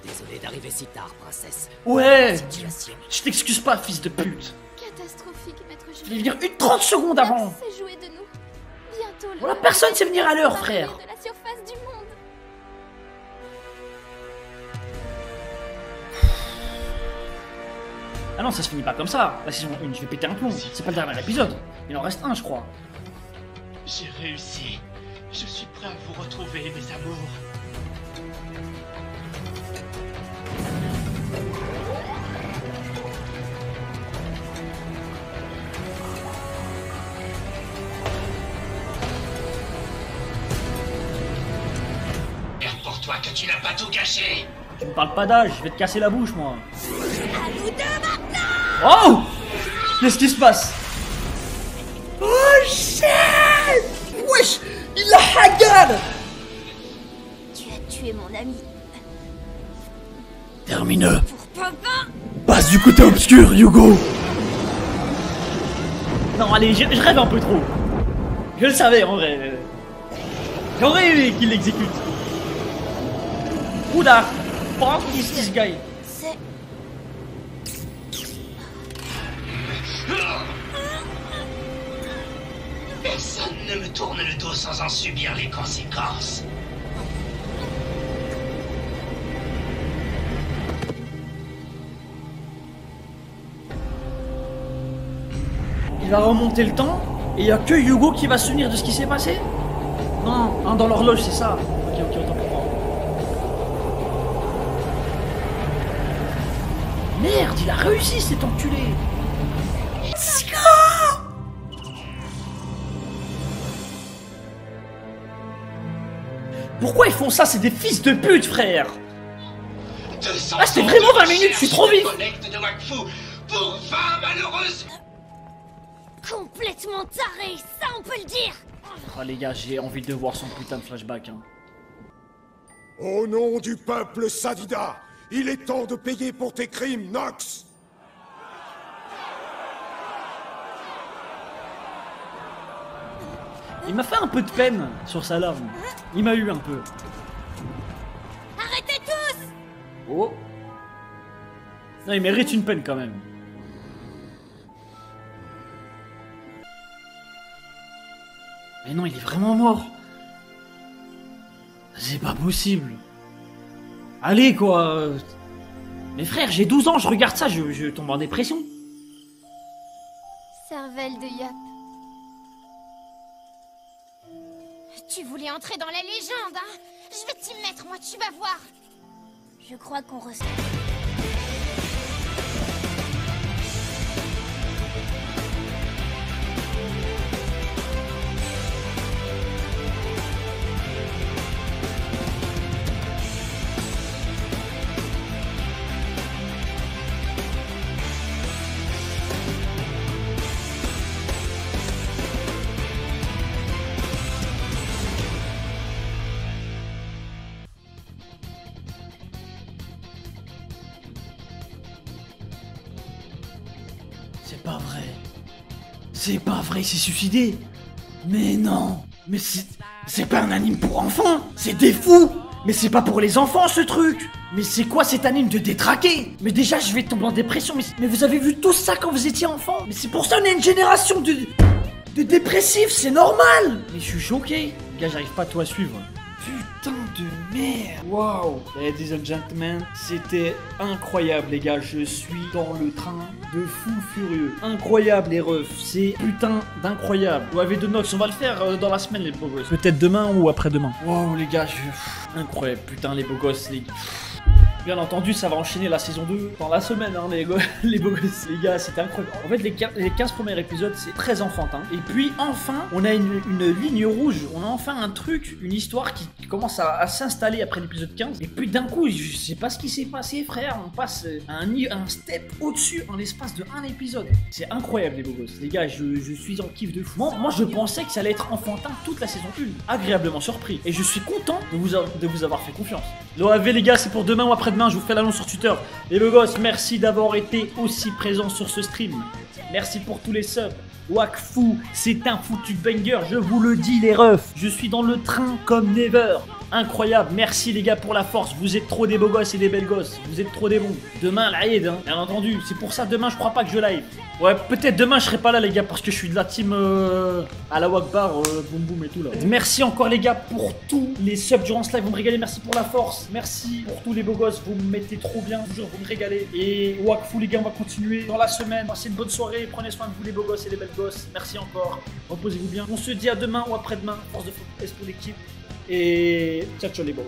J: Désolé d'arriver si tard, princesse.
A: Ouais.
J: Situation.
A: Je t'excuse pas, fils de pute.
O: Catastrophique, maître
A: Je
O: Julien.
A: vais venir une 30 secondes avant.
O: C'est joué de nous. Bientôt le...
A: Voilà, personne sait venir à l'heure, frère.
O: De la surface du monde.
A: Ah non, ça se finit pas comme ça. La saison 1, je vais péter un plomb. C'est pas le dernier épisode. Il en reste un, je crois.
J: J'ai réussi. Je suis prêt à vous retrouver, mes amours. Garde pour toi que tu n'as pas tout gâché.
A: Tu me parles pas d'âge, je vais te casser la bouche, moi. Oh! Qu'est-ce qui se passe?
I: Oh shit! Wesh! Il a Hagar!
B: Tu as tué mon ami.
A: Termine.
B: Pour papa.
A: Passe du côté obscur, Hugo. Non, allez, je rêve un peu trop. Je le savais, en vrai. J'aurais aimé qu'il l'exécute. Oula! Fuck is this guy?
B: C'est...
J: Personne ne me tourne le dos sans en subir les conséquences.
A: Il va remonter le temps et il y a que Hugo qui va se souvenir de ce qui s'est passé? Non, hein, dans l'horloge, c'est ça. Ok, autant pour moi. Merde, il a réussi cet enculé.
I: Let's go!
A: Pourquoi ils font ça? C'est des fils de pute, frère.
J: 200
A: Ah, c'était vraiment 20 minutes, je suis trop vite.
J: collecte de Wakfu pour 20 malheureuses.
B: Complètement taré, ça on peut le dire.
A: Oh les gars, j'ai envie de voir son putain de flashback. Hein.
N: Au nom du peuple Sadida, il est temps de payer pour tes crimes, Nox.
A: Il m'a fait un peu de peine sur sa larme. Il m'a eu un peu.
B: Arrêtez tous!
A: Oh. Non, il mérite une peine quand même. Mais non, il est vraiment mort. C'est pas possible. Allez quoi. Mais frère, j'ai 12 ans, je regarde ça, je tombe en dépression.
O: Cervelle de Yap. Tu voulais entrer dans la légende, hein? Je vais t'y mettre, moi, tu vas voir.
B: Je crois qu'on ressent...
A: C'est pas vrai. C'est pas vrai, il s'est suicidé. Mais non. Mais c'est pas un anime pour enfants. C'est des fous. Mais c'est pas pour les enfants ce truc. Mais c'est quoi cet anime de détraqué? Mais déjà je vais tomber en dépression. Mais vous avez vu tout ça quand vous étiez enfant? Mais c'est pour ça qu'on est une génération de dépressifs, c'est normal. Mais je suis choqué. Les gars, j'arrive pas à tout à suivre. Putain de merde. Waouh. Ladies and gentlemen, c'était incroyable les gars. Je suis dans le train de fou furieux. Incroyable les refs. C'est putain d'incroyable. OAV de Nox, on va le faire dans la semaine les beaux gosses. Peut-être demain ou après-demain. Waouh les gars, incroyable. Putain les beaux gosses, les... Bien entendu, ça va enchaîner la saison 2 dans la semaine, hein, les beaux gosses. Les gars, c'était incroyable. En fait, les 15 premiers épisodes, c'est très enfantin. Et puis, enfin, on a une ligne rouge. On a enfin un truc, une histoire qui commence à s'installer après l'épisode 15. Et puis, d'un coup, je sais pas ce qui s'est passé, frère. On passe à un step au-dessus en l'espace de un épisode. C'est incroyable, les beaux gosses. Les gars, je suis en kiff de fou. Moi, je pensais que ça allait être enfantin toute la saison 1. Agréablement surpris. Et je suis content de vous avoir fait confiance. L'OAV, les gars, c'est pour demain ou après-demain. Je vous fais l'annonce sur Twitter. Les beaux gosses, merci d'avoir été aussi présents sur ce stream. Merci pour tous les subs. Wakfu, c'est un foutu banger, je vous le dis les refs. Je suis dans le train comme never. Incroyable, merci les gars pour la force. Vous êtes trop des beaux gosses et des belles gosses. Vous êtes trop des bons. Demain, l'Aïd, hein, bien entendu. C'est pour ça, demain, je crois pas que je live. Ouais, peut-être demain, je serai pas là, les gars, parce que je suis de la team à la Wakbar, boum boum et tout là. Merci encore, les gars, pour tous les subs durant ce live. Vous me régalez, merci pour la force. Merci pour tous les beaux gosses. Vous me mettez trop bien. Toujours, vous me régalez. Et Wakfu, les gars, on va continuer dans la semaine. Passez une bonne soirée. Prenez soin de vous, les beaux gosses et les belles gosses. Merci encore. Reposez-vous bien. On se dit à demain ou après-demain. Force de focus pour l'équipe. Et ciao, ciao, les beaux.